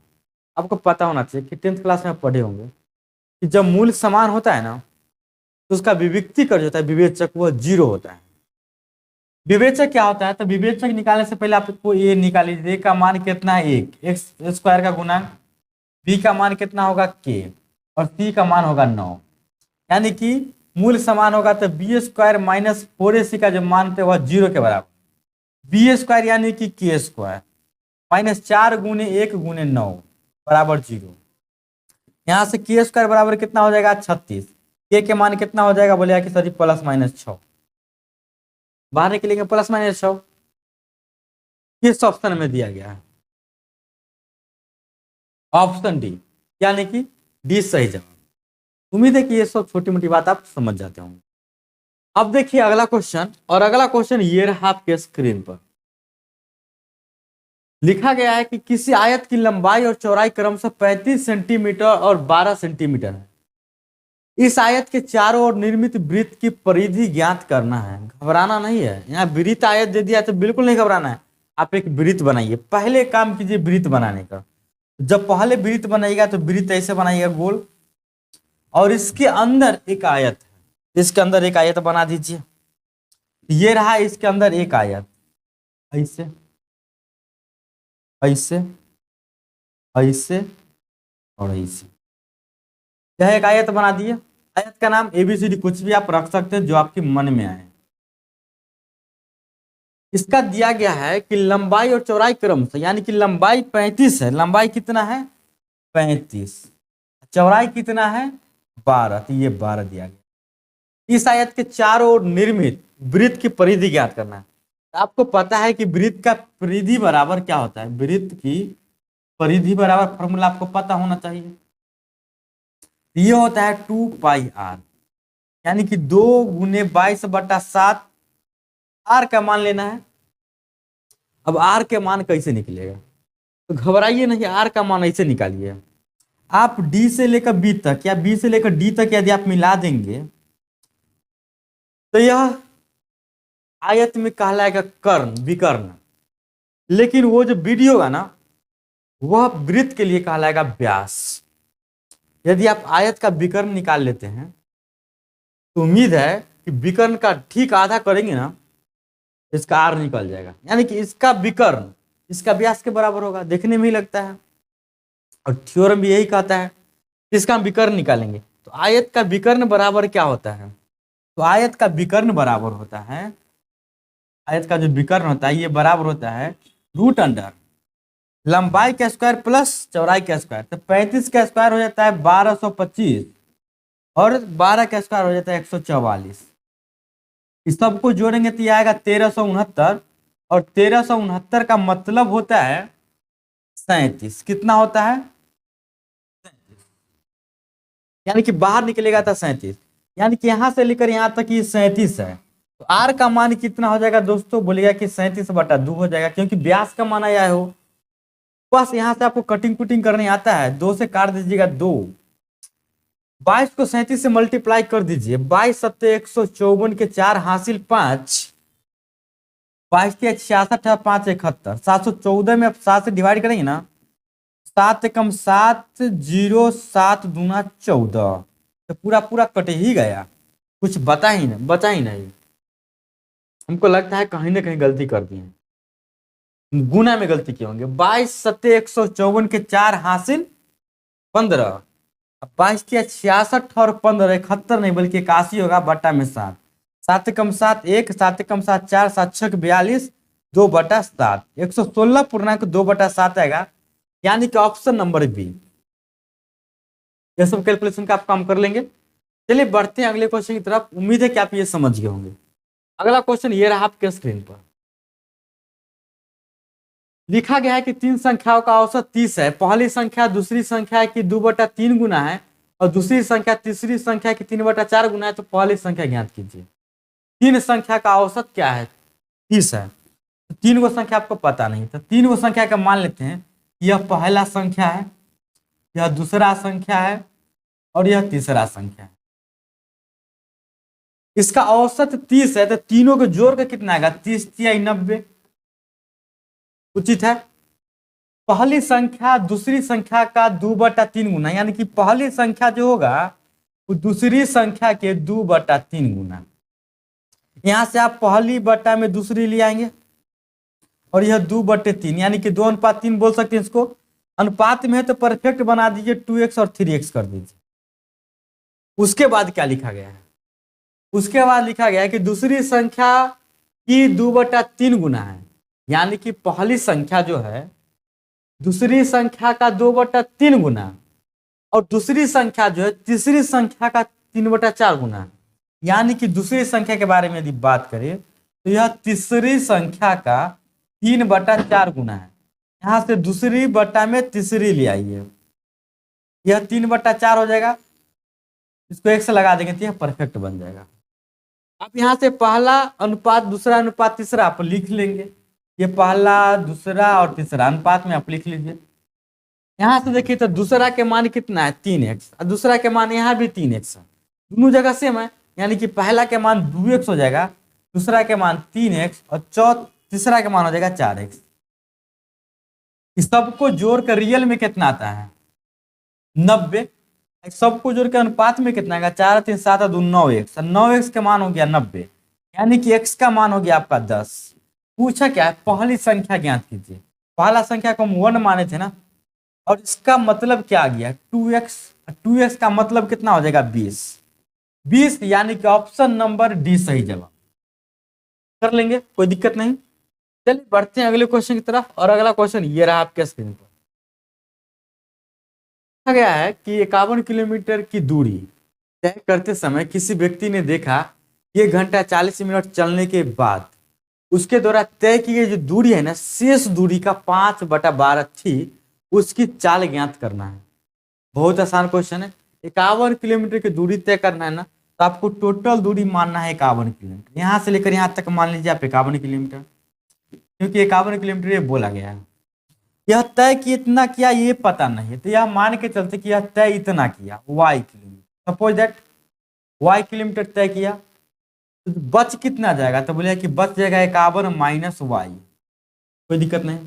आपको पता होना चाहिए कि 10th क्लास में आप पढ़े होंगे कि जब मूल समान होता है ना तो उसका विविक्तीकरण जो होता है, विवेचक, वह 0 होता है। विवेचक क्या होता है, तो विवेचक निकालने से पहले आपको ये निकाल लीजिए, ए का मान कितना है 1, एक्स स्क्वायर का गुणांक, बी का मान कितना होगा के, और सी का मान होगा 9। यानी कि मूल समान होगा तो बी स्क्वायर माइनस 4ac का जो मान थे वह 0 के बराबर, बी स्क्वायर यानी कि के स्क्वायर माइनस 4 गुने 1 गुने 9 बराबर 0। यहाँ से के स्क्वायर बराबर कितना हो जाएगा 36, के मान कितना हो जाएगा, बोलेगा कि सर प्लस माइनस 6, बाहर निकलेंगे प्लस माइनस 6, किस ऑप्शन में दिया गया है, ऑप्शन डी, यानी कि डी सही जवाब। उम्मीद है कि ये सब छोटी मोटी बात आप समझ जाते होंगे। अब देखिए अगला क्वेश्चन, और अगला क्वेश्चन ये रहा आपके स्क्रीन पर। लिखा गया है कि किसी आयत की लंबाई और चौड़ाई क्रमशः 35 सेंटीमीटर और 12 सेंटीमीटर है। इस आयत के चारों ओर निर्मित वृत्त की परिधि ज्ञात करना है। घबराना नहीं है, यहाँ वृत्त आयत दे दिया तो बिल्कुल नहीं घबराना है। आप एक वृत्त बनाइए, पहले काम कीजिए वृत्त बनाने का। जब पहले वृत्त बनाइएगा तो वृत्त ऐसे बनाइएगा गोल, और इसके अंदर एक आयत है, इसके अंदर एक आयत बना दीजिए। ये रहा इसके अंदर एक आयत, ऐसे ऐसे ऐसे और ऐसे, यह एक आयत बना दिए। आयत का नाम ABCD कुछ भी आप रख सकते हैं जो आपके मन में आए। इसका दिया गया है कि लंबाई और चौड़ाई क्रमशः, यानी कि लंबाई 35 है, लंबाई कितना है 35, चौड़ाई कितना है 12, तो ये 12 दिया गया। इस आयत के चारों ओर निर्मित वृत्त की परिधि ज्ञात करना है। आपको पता है कि वृत्त का परिधि बराबर क्या होता है, वृत्त की परिधि बराबर फॉर्मूला आपको पता होना चाहिए। ये होता है 2πr, यानी कि 2 गुने 22/7, आर का मान लेना है। अब आर के मान कैसे निकलेगा, तो घबराइए नहीं, आर का मान ऐसे निकालिए। आप डी से लेकर बी तक या बी से लेकर डी तक यदि आप मिला देंगे तो यह आयत में कहलाएगा कर्ण, विकर्ण। लेकिन वो जो बीडी होगा ना वह वृत्त के लिए कहलाएगा व्यास। यदि आप आयत का विकर्ण निकाल लेते हैं तो उम्मीद है कि विकर्ण का ठीक आधा करेंगे ना, इसका आर निकल जाएगा, यानी कि इसका विकर्ण इसका व्यास के बराबर होगा। देखने में ही लगता है, और थ्योरम भी यही कहता है। इसका हम विकर्ण निकालेंगे तो आयत का विकर्ण बराबर क्या होता है, तो आयत का विकर्ण बराबर होता है, आयत का जो विकर्ण होता है ये बराबर होता है रूट अंडर लंबाई का स्क्वायर प्लस चौड़ाई का स्क्वायर। तो 35 का स्क्वायर हो जाता है 1225 और 12 का स्क्वायर हो जाता है 144। इस सबको जोड़ेंगे तो ये आएगा 1369, और 1369 का मतलब होता है 37। कितना होता है 37, यानी कि बाहर निकलेगा था 37, यानी कि यहां से लेकर यहां तक ये 37 है। तो आर का मान कितना हो जाएगा दोस्तों, बोलेगा कि 37/2 हो जाएगा, क्योंकि व्यास का मान आया हो। बस यहां से आपको कटिंग कुटिंग करने आता है, 2 से काट दीजिएगा 2, 22 को 37 से मल्टीप्लाई कर दीजिए, 22 सत्ते 154 के 4 हासिल 5, 22 के 66 है 5 71, 714 में आप 7 से डिवाइड करेंगे ना, 7 एकम 7, 0 7 दूना 14, तो पूरा पूरा कट ही गया, कुछ बचा ही नहीं। हमको लगता है कहीं ना कहीं गलती कर दी है, गुना में गलती किए होंगे। 22 सत्ते 154 के 4 हासिल 15, 22 के 66 और 15 71 नहीं बल्कि 81 होगा, बट्टा में 7, 7 कम 7 1, 7 कम 7 4, 7 6 42, 2/7, 116.2/7 आएगा, यानी कि ऑप्शन नंबर बी। ये सब कैलकुलेशन का आप काम कर लेंगे। चलिए बढ़ते हैं अगले क्वेश्चन की तरफ। उम्मीद है कि आप ये समझ गए होंगे। अगला क्वेश्चन ये रहा आपके स्क्रीन पर। लिखा गया है कि तीन संख्याओं का औसत 30 है। पहली संख्या दूसरी संख्या की 2/3 गुना है और दूसरी संख्या तीसरी संख्या की 3/4 गुना है, तो पहली संख्या ज्ञात कीजिए। तीन संख्या का औसत क्या है? 30 है। तो तीन गो संख्या आपको पता नहीं, तो तीन गो संख्या का मान लेते हैं। यह पहला संख्या है, यह दूसरा संख्या है और यह तीसरा संख्या है। इसका औसत 30 है, तो तीनों को जोड़ के कितना आएगा? 30 या 90, उचित है। पहली संख्या दूसरी संख्या का 2/3 गुना, यानी कि पहली संख्या जो होगा वो दूसरी संख्या के 2/3 गुना। यहां से आप पहली बट्टा में दूसरी ले आएंगे और यह 2/3, यानी कि 2:3 बोल सकते हैं इसको। अनुपात में है तो परफेक्ट बना दीजिए, 2x और 3x कर दीजिए। उसके बाद क्या लिखा गया है? उसके बाद लिखा गया है कि दूसरी संख्या की 2/3 गुना है, यानी कि पहली संख्या जो है दूसरी संख्या का 2/3 गुना और दूसरी संख्या जो है तीसरी संख्या का 3/4 गुना है। यानी कि दूसरी संख्या के बारे में यदि बात करें तो यह तीसरी संख्या का 3/4 गुना है। यहां से दूसरी बट्टा में तीसरी ले आइए, यह 3/4 हो जाएगा। इसको 1 से लगा देंगे तो यह परफेक्ट बन जाएगा। अब यहां से पहला अनुपात दूसरा अनुपात तीसरा आप लिख लेंगे। ये पहला दूसरा और तीसरा अनुपात में आप लिख लीजिए। यहां से देखिए तो दूसरा के मान कितना है? 3x और दूसरा के मान यहाँ भी 3x है, दोनों जगह सेम है। यानी कि पहला के मान 2x हो जाएगा, दूसरा के मान 3x और तीसरा के मान हो जाएगा 4x। इस सबको जोड़ कर रियल में कितना आता है? 90। सबको जोड़ के अनुपात में कितना आएगा? 4 3 7 2 9x, 9x का मान हो गया 90, यानी कि x का मान हो गया आपका 10। पूछा क्या है? पहली संख्या ज्ञात कीजिए। पहला संख्या को हम 1 माने थे ना, और इसका मतलब क्या आ गया? 2x। 2x का मतलब कितना हो जाएगा? 20। यानी कि ऑप्शन नंबर डी सही जवाब। कर लेंगे, कोई दिक्कत नहीं। चलिए बढ़ते हैं अगले क्वेश्चन की तरफ। और अगला क्वेश्चन ये रहा आपके स्क्रीन पर। कहा गया है कि 51 किलोमीटर की दूरी तय करते समय किसी व्यक्ति ने देखा 1 घंटा 40 मिनट चलने के बाद उसके द्वारा तय की गई जो दूरी है ना, शेष दूरी का 5/12 थी, उसकी चाल ज्ञात करना है। बहुत आसान क्वेश्चन है। 51 किलोमीटर की दूरी तय करना है ना, तो आपको टोटल दूरी मानना है 51 किलोमीटर। यहां से लेकर यहां तक मान लीजिए आप 51 किलोमीटर, क्योंकि 51 किलोमीटर ये बोला गया है। यह तय कितना किया ये पता नहीं है, तो यह मान के चलते कि यह तय इतना किया y kilometre. Suppose that y kilometre तय किया, तो बच कितना जाएगा? तो बोले कि बच जाएगा 51 माइनस y। कोई दिक्कत नहीं।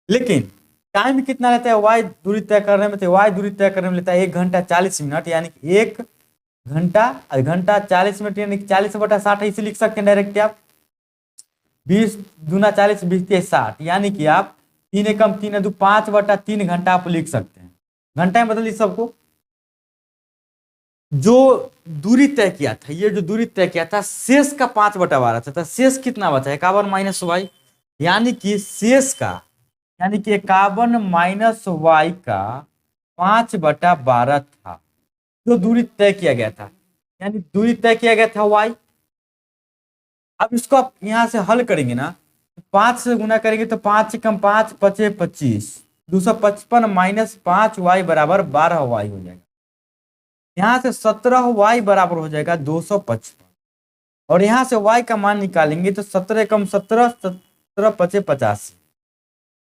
लेकिन टाइम कितना लेता है y दूरी तय करने में? तो y दूरी तय करने में लेता है 1 घंटा 40 मिनट, यानी कि 1 घंटा 40 मिनट, यानी कि 40/60 इसे लिख सकते हैं डायरेक्ट आप। 20 दूना 40 20 3 60, यानी कि आप 3 एकम 3 2 5/3 घंटा आप लिख सकते हैं। घंटा में बदल इस सबको। जो दूरी तय किया था, ये जो दूरी तय किया था, शेष का 5/12 था। शेष कितना बचा? 51 माइनस वाई, यानी कि शेष का, यानी कि 51 माइनस वाई का 5/12 था जो दूरी तय किया गया था। यानी दूरी तय किया गया था वाई। अब इसको आप यहां से हल करेंगे ना, 5 से गुना करेंगे तो 5 कम 5 5 25, 255 माइनस 5y बराबर 12y हो जाएगा। यहां से 17y बराबर हो जाएगा 255, और यहां से y का मान निकालेंगे तो 17 कम 17 17 5 85,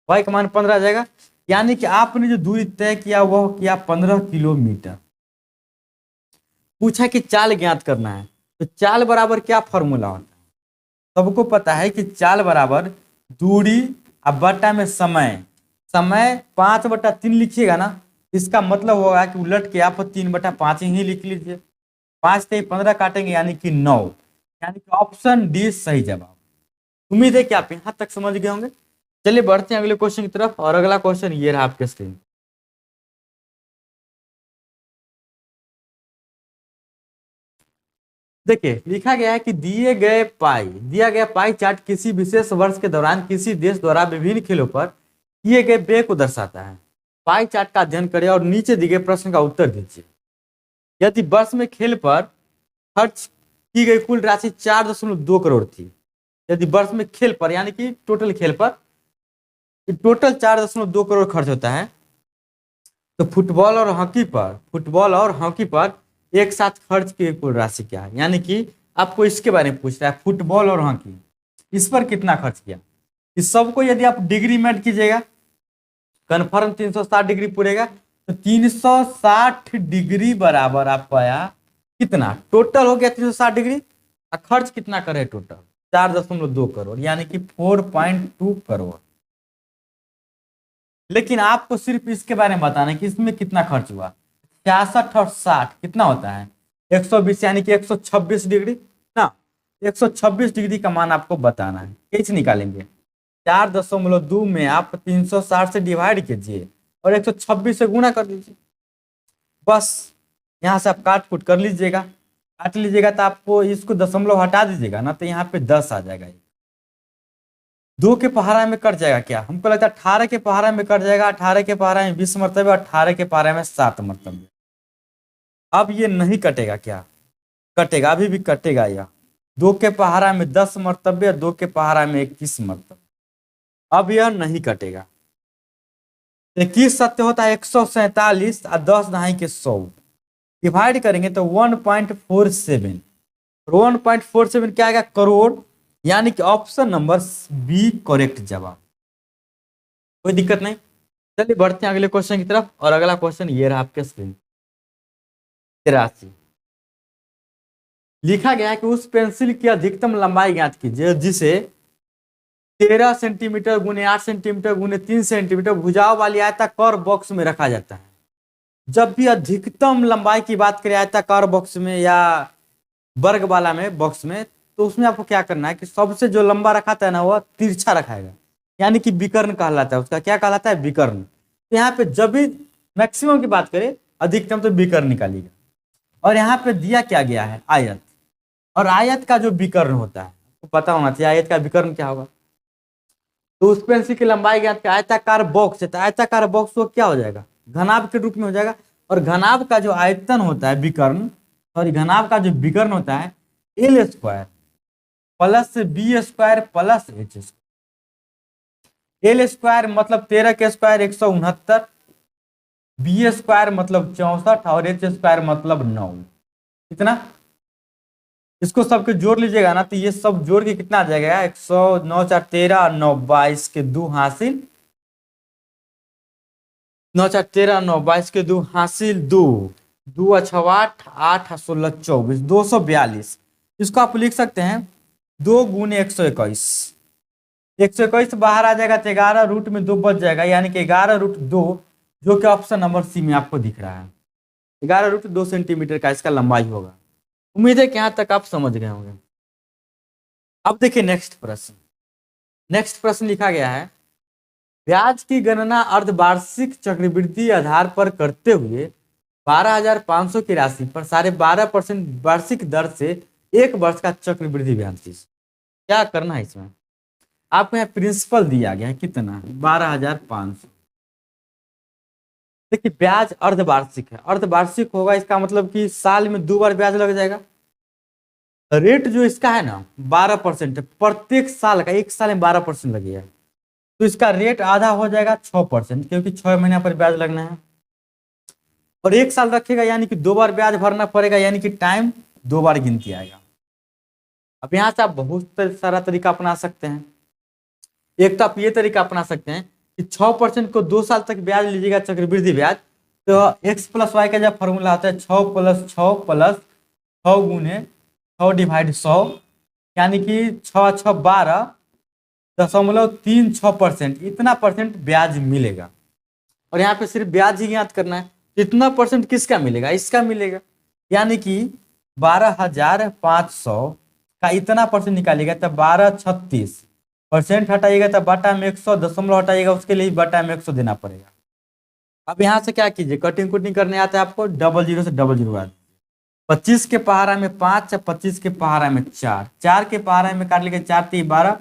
y का मान 15 आ जाएगा। यानी कि आपने जो दूरी तय किया वह किया 15 किलोमीटर। पूछा कि चाल ज्ञात करना है, तो चाल बराबर क्या फॉर्मूला होता है? सबको पता है कि चाल बराबर दूरी अब बट्टा में समय। समय 5/3 लिखिएगा ना, इसका मतलब होगा कि उलट के आप 3/5 ही लिख लीजिए। 5 से 15 काटेंगे यानी कि 9, यानी कि ऑप्शन डी सही जवाब। उम्मीद है कि आप यहां तक समझ गए होंगे। चलिए बढ़ते हैं अगले क्वेश्चन की तरफ। और अगला क्वेश्चन ये रहा आपके स्क्रीन। देखिए लिखा गया है कि दिया गया पाई चार्ट किसी विशेष वर्ष के दौरान किसी देश द्वारा विभिन्न खेलों पर किए गए व्यय को दर्शाता है। पाई चार्ट का अध्ययन करें और नीचे दिए गए प्रश्न का उत्तर दीजिए। यदि वर्ष में खेल पर खर्च की गई कुल राशि 4.2 करोड़ थी, यदि वर्ष में खेल पर, यानी कि टोटल खेल पर टोटल 4.2 करोड़ खर्च होता है। तो फुटबॉल और हॉकी पर एक साथ खर्च की कुल राशि क्या है, यानी कि आपको इसके बारे में पूछ रहा है, फुटबॉल और हॉकी इस पर कितना खर्च किया। इस सबको यदि आप डिग्री में ऐड कीजिएगा, कन्फर्म 360 डिग्री पूरेगा, तो 360 डिग्री बराबर आपको आया कितना, टोटल हो गया 360 डिग्री, और खर्च कितना करे टोटल 4.2 करोड़, यानी कि 4.2 करोड़। लेकिन आपको सिर्फ इसके बारे में बताना है कि इसमें कितना खर्च हुआ। 66 और 60 कितना होता है, 120, यानी कि 126 डिग्री ना। 126 डिग्री का मान आपको बताना है, कैसे निकालेंगे, 4.2 में आप 360 से डिवाइड कीजिए और 126 से गुणा कर दीजिए, बस। यहाँ से आप काट कुट कर लीजिएगा, काट लीजिएगा तो आपको इसको दशमलव हटा दीजिएगा ना, तो यहाँ पे 10 आ जाएगा। 2 के पहाड़ा में कट जाएगा क्या, हमको लगता है 18 के पहाड़ा में कट जाएगा, 18 के पहाड़ा में 20 मरतबे, 18 के पहाड़ा में 7 मरतबे। अब ये नहीं कटेगा क्या, कटेगा, अभी भी कटेगा यह। 2 के पहाड़ा में 10 मरतबे, 2 के पहाड़ा में 21 मरतबे, अब यह नहीं कटेगा। 21 सत्य होता है 147 और 10 दहाई के 100, डिवाइड करेंगे तो 1.47, 1.47 क्या आएगा, करोड़, यानी कि ऑप्शन नंबर बी करेक्ट जवाब। कोई दिक्कत नहीं। चलिए बढ़ते हैं अगले क्वेश्चन की तरफ, और अगला क्वेश्चन ये रहा आपके स्क्रीन। 83 लिखा गया है कि उस पेंसिल की अधिकतम लंबाई ज्ञात कीजिए जिसे 13 सेंटीमीटर गुने 8 सेंटीमीटर गुने 3 सेंटीमीटर भुजाओं वाली आयताकार बॉक्स में रखा जाता है। जब भी अधिकतम लंबाई की बात करें आयताकार बॉक्स में या वर्ग वाला में बॉक्स में, तो उसमें आपको क्या करना है कि सबसे जो लंबा रखाता है ना वह तिरछा रखाएगा, यानी कि विकर्ण कहलाता है, उसका क्या कहलाता है, विकर्ण। तो यहाँ पे जब भी मैक्सिमम की बात करें अधिकतम, तो विकर्ण निकालिएगा। और यहाँ पे दिया क्या गया है, आयत, और आयत का जो विकर्ण होता है तो पता होना चाहिए आयत का विकर्ण क्या होगा। तो उस पेंसिल की लंबाई ज्ञात, आयताकार बॉक्स है तो आयताकार बॉक्स वो क्या हो जाएगा, घनाभ के रूप में हो जाएगा। और घनाभ का जो आयतन होता है विकर्ण, सॉरी घनाभ का जो विकर्ण होता है L square plus B square plus H square. L square मतलब 13 के स्क्वायर 169, बी स्क्वायर मतलब 64 और एच स्क्वायर मतलब 9। कितना, इसको सबके जोड़ लीजिएगा ना, तो ये सब जोड़ के कितना आ जाएगा, 109 4 13 9 22 के 2 हासिल, 9 4 13 9 22 के 2 हासिल 2, 2 अच्छा 8 8 16 24 242। इसको आप लिख सकते हैं 2 गुने 121, 121 बाहर आ जाएगा तो 11 रूट में 2 बच जाएगा, यानी कि 11 रूट 2, जो कि ऑप्शन नंबर सी में आपको दिख रहा है। 11 रूट 2 सेंटीमीटर का इसका लंबाई होगा। उम्मीद है कि यहाँ तक आप समझ गए होंगे। अब देखिए नेक्स्ट प्रश्न। नेक्स्ट प्रश्न लिखा गया है, ब्याज की गणना अर्धवार्षिक चक्रवृद्धि आधार पर करते हुए 12,500 की राशि पर 12.5% वार्षिक दर से 1 वर्ष का चक्रवृद्धि ब्याज। क्या करना है इसमें, आपको यहाँ प्रिंसिपल दिया गया है कितना, 12,500। देखिए ब्याज अर्धवार्षिक है, अर्धवार्षिक होगा इसका मतलब कि साल में 2 बार ब्याज लग जाएगा। रेट जो इसका है ना 12% है, प्रत्येक साल का, एक साल में 12% लगेगा, तो इसका रेट आधा हो जाएगा 6%, क्योंकि 6 महीना पर ब्याज लगना है। और एक साल रखेगा यानी कि 2 बार ब्याज भरना पड़ेगा, यानी कि टाइम 2 बार गिनती आएगा। अब यहाँ से आप बहुत सारा तरीका अपना सकते हैं। एक तो आप ये तरीका अपना सकते हैं कि 6% को 2 साल तक ब्याज लीजिएगा चक्रवृद्धि ब्याज, तो एक्स प्लस वाई का जब फॉर्मूला आता है 6 प्लस 6 प्लस 6 गुने 6 डिवाइड 100, यानी कि 6 6 12.36%, इतना परसेंट ब्याज मिलेगा। और यहाँ पे सिर्फ ब्याज ही याद करना है, इतना परसेंट किसका मिलेगा, इसका मिलेगा, यानी कि 12,500 का इतना परसेंट निकालिएगा तो 1236% हटाइएगा तो बटा में 100, दशमलव हटाइएगा उसके लिए बटा में 100 देना पड़ेगा। अब यहाँ से क्या कीजिए, कटिंग कुटिंग करने आता है आपको, डबल जीरो से डबल जीरो आते, 25 के पहाड़ा में 5, 25 के पहाड़ा में 4, 4 के पहाड़ा में काट लीजिए 4 3 12,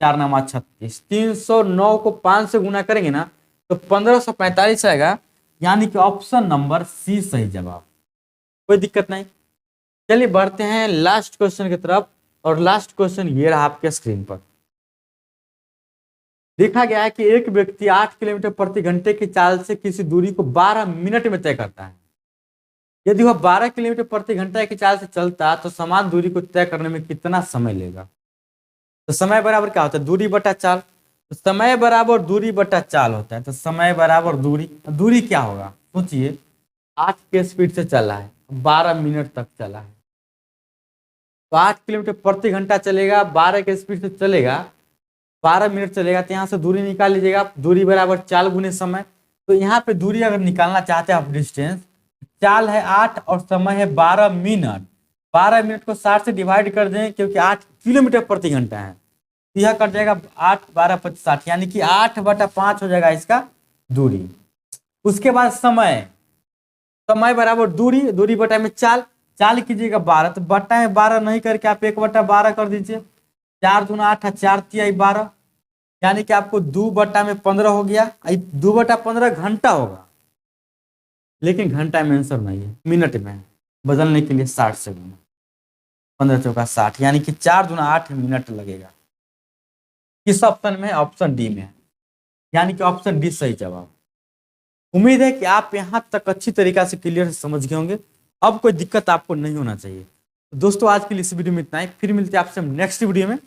4 9 36, 309 को 5 से गुना करेंगे ना तो 1545 आएगा, यानी कि ऑप्शन नंबर सी सही जवाब। कोई दिक्कत नहीं। चलिए बढ़ते हैं लास्ट क्वेश्चन की तरफ, और लास्ट क्वेश्चन ये रहा आपके स्क्रीन पर। देखा गया है कि एक व्यक्ति 8 किलोमीटर प्रति घंटे की चाल से किसी दूरी को 12 मिनट में तय करता है। यदि वह 12 किलोमीटर प्रति घंटे की चाल से चलता तो समान दूरी को तय करने में कितना समय लेगा। तो समय बराबर क्या होता है, दूरी बटा चाल। तो समय बराबर दूरी बटा चाल होता है। तो समय बराबर दूरी, दूरी क्या होगा सोचिए, 8 के स्पीड से चला है, 12 मिनट तक चला है, तो 8 किलोमीटर प्रति घंटा चलेगा, 12 के स्पीड से चलेगा, 12 मिनट चलेगा, तो यहाँ से दूरी निकाल लीजिएगा। दूरी बराबर चाल गुने समय। तो यहाँ पे दूरी अगर निकालना चाहते हैं आप, डिस्टेंस, चाल है 8 और समय है 12 मिनट। 12 मिनट को 60 से डिवाइड कर दें क्योंकि 8 किलोमीटर प्रति घंटा है, तो यह कट जाएगा 8 12 25 60, यानी कि 8/5 हो जाएगा इसका दूरी। उसके बाद समय, समय बराबर दूरी, दूरी बटा में चाल, चाल कीजिएगा 12, तो बटा में 12 नहीं करके आप 1/12 कर दीजिए। 4 दूना 8, 4 तिया 12, यानी कि आपको 2/15 हो गया। 2/15 घंटा होगा, लेकिन घंटा में आंसर नहीं है, मिनट में है। बदलने के लिए 60 से गुना, 15 चौका 60, यानी कि 4 दूना 8 मिनट लगेगा। किस ऑप्शन में? ऑप्शन डी में है, यानी कि ऑप्शन डी सही जवाब। उम्मीद है कि आप यहाँ तक अच्छी तरीका से क्लियर समझ गए होंगे। अब कोई दिक्कत आपको नहीं होना चाहिए। तो दोस्तों आज के लिए इस वीडियो में इतना ही, फिर मिलते हैं आपसे नेक्स्ट वीडियो में।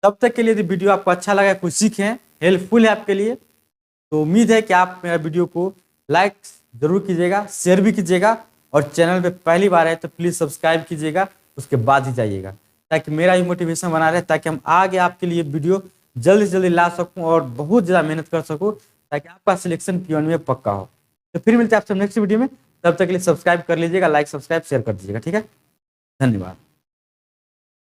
तब तक के लिए यदि वीडियो आपको अच्छा लगा, कुछ सीखे, हेल्पफुल है आपके लिए, तो उम्मीद है कि आप मेरा वीडियो को लाइक जरूर कीजिएगा, शेयर भी कीजिएगा, और चैनल पे पहली बार है तो प्लीज़ सब्सक्राइब कीजिएगा, उसके बाद ही जाइएगा, ताकि मेरा ही मोटिवेशन बना रहे, ताकि हम आगे आपके लिए वीडियो जल्दी से जल्दी ला सकूं और बहुत ज़्यादा मेहनत कर सकूं, ताकि आपका सिलेक्शन P1 में पक्का हो। तो फिर मिलते हैं आपसे नेक्स्ट वीडियो में। तब तक के लिए सब्सक्राइब कर लीजिएगा, लाइक सब्सक्राइब शेयर कर दीजिएगा। ठीक है, धन्यवाद।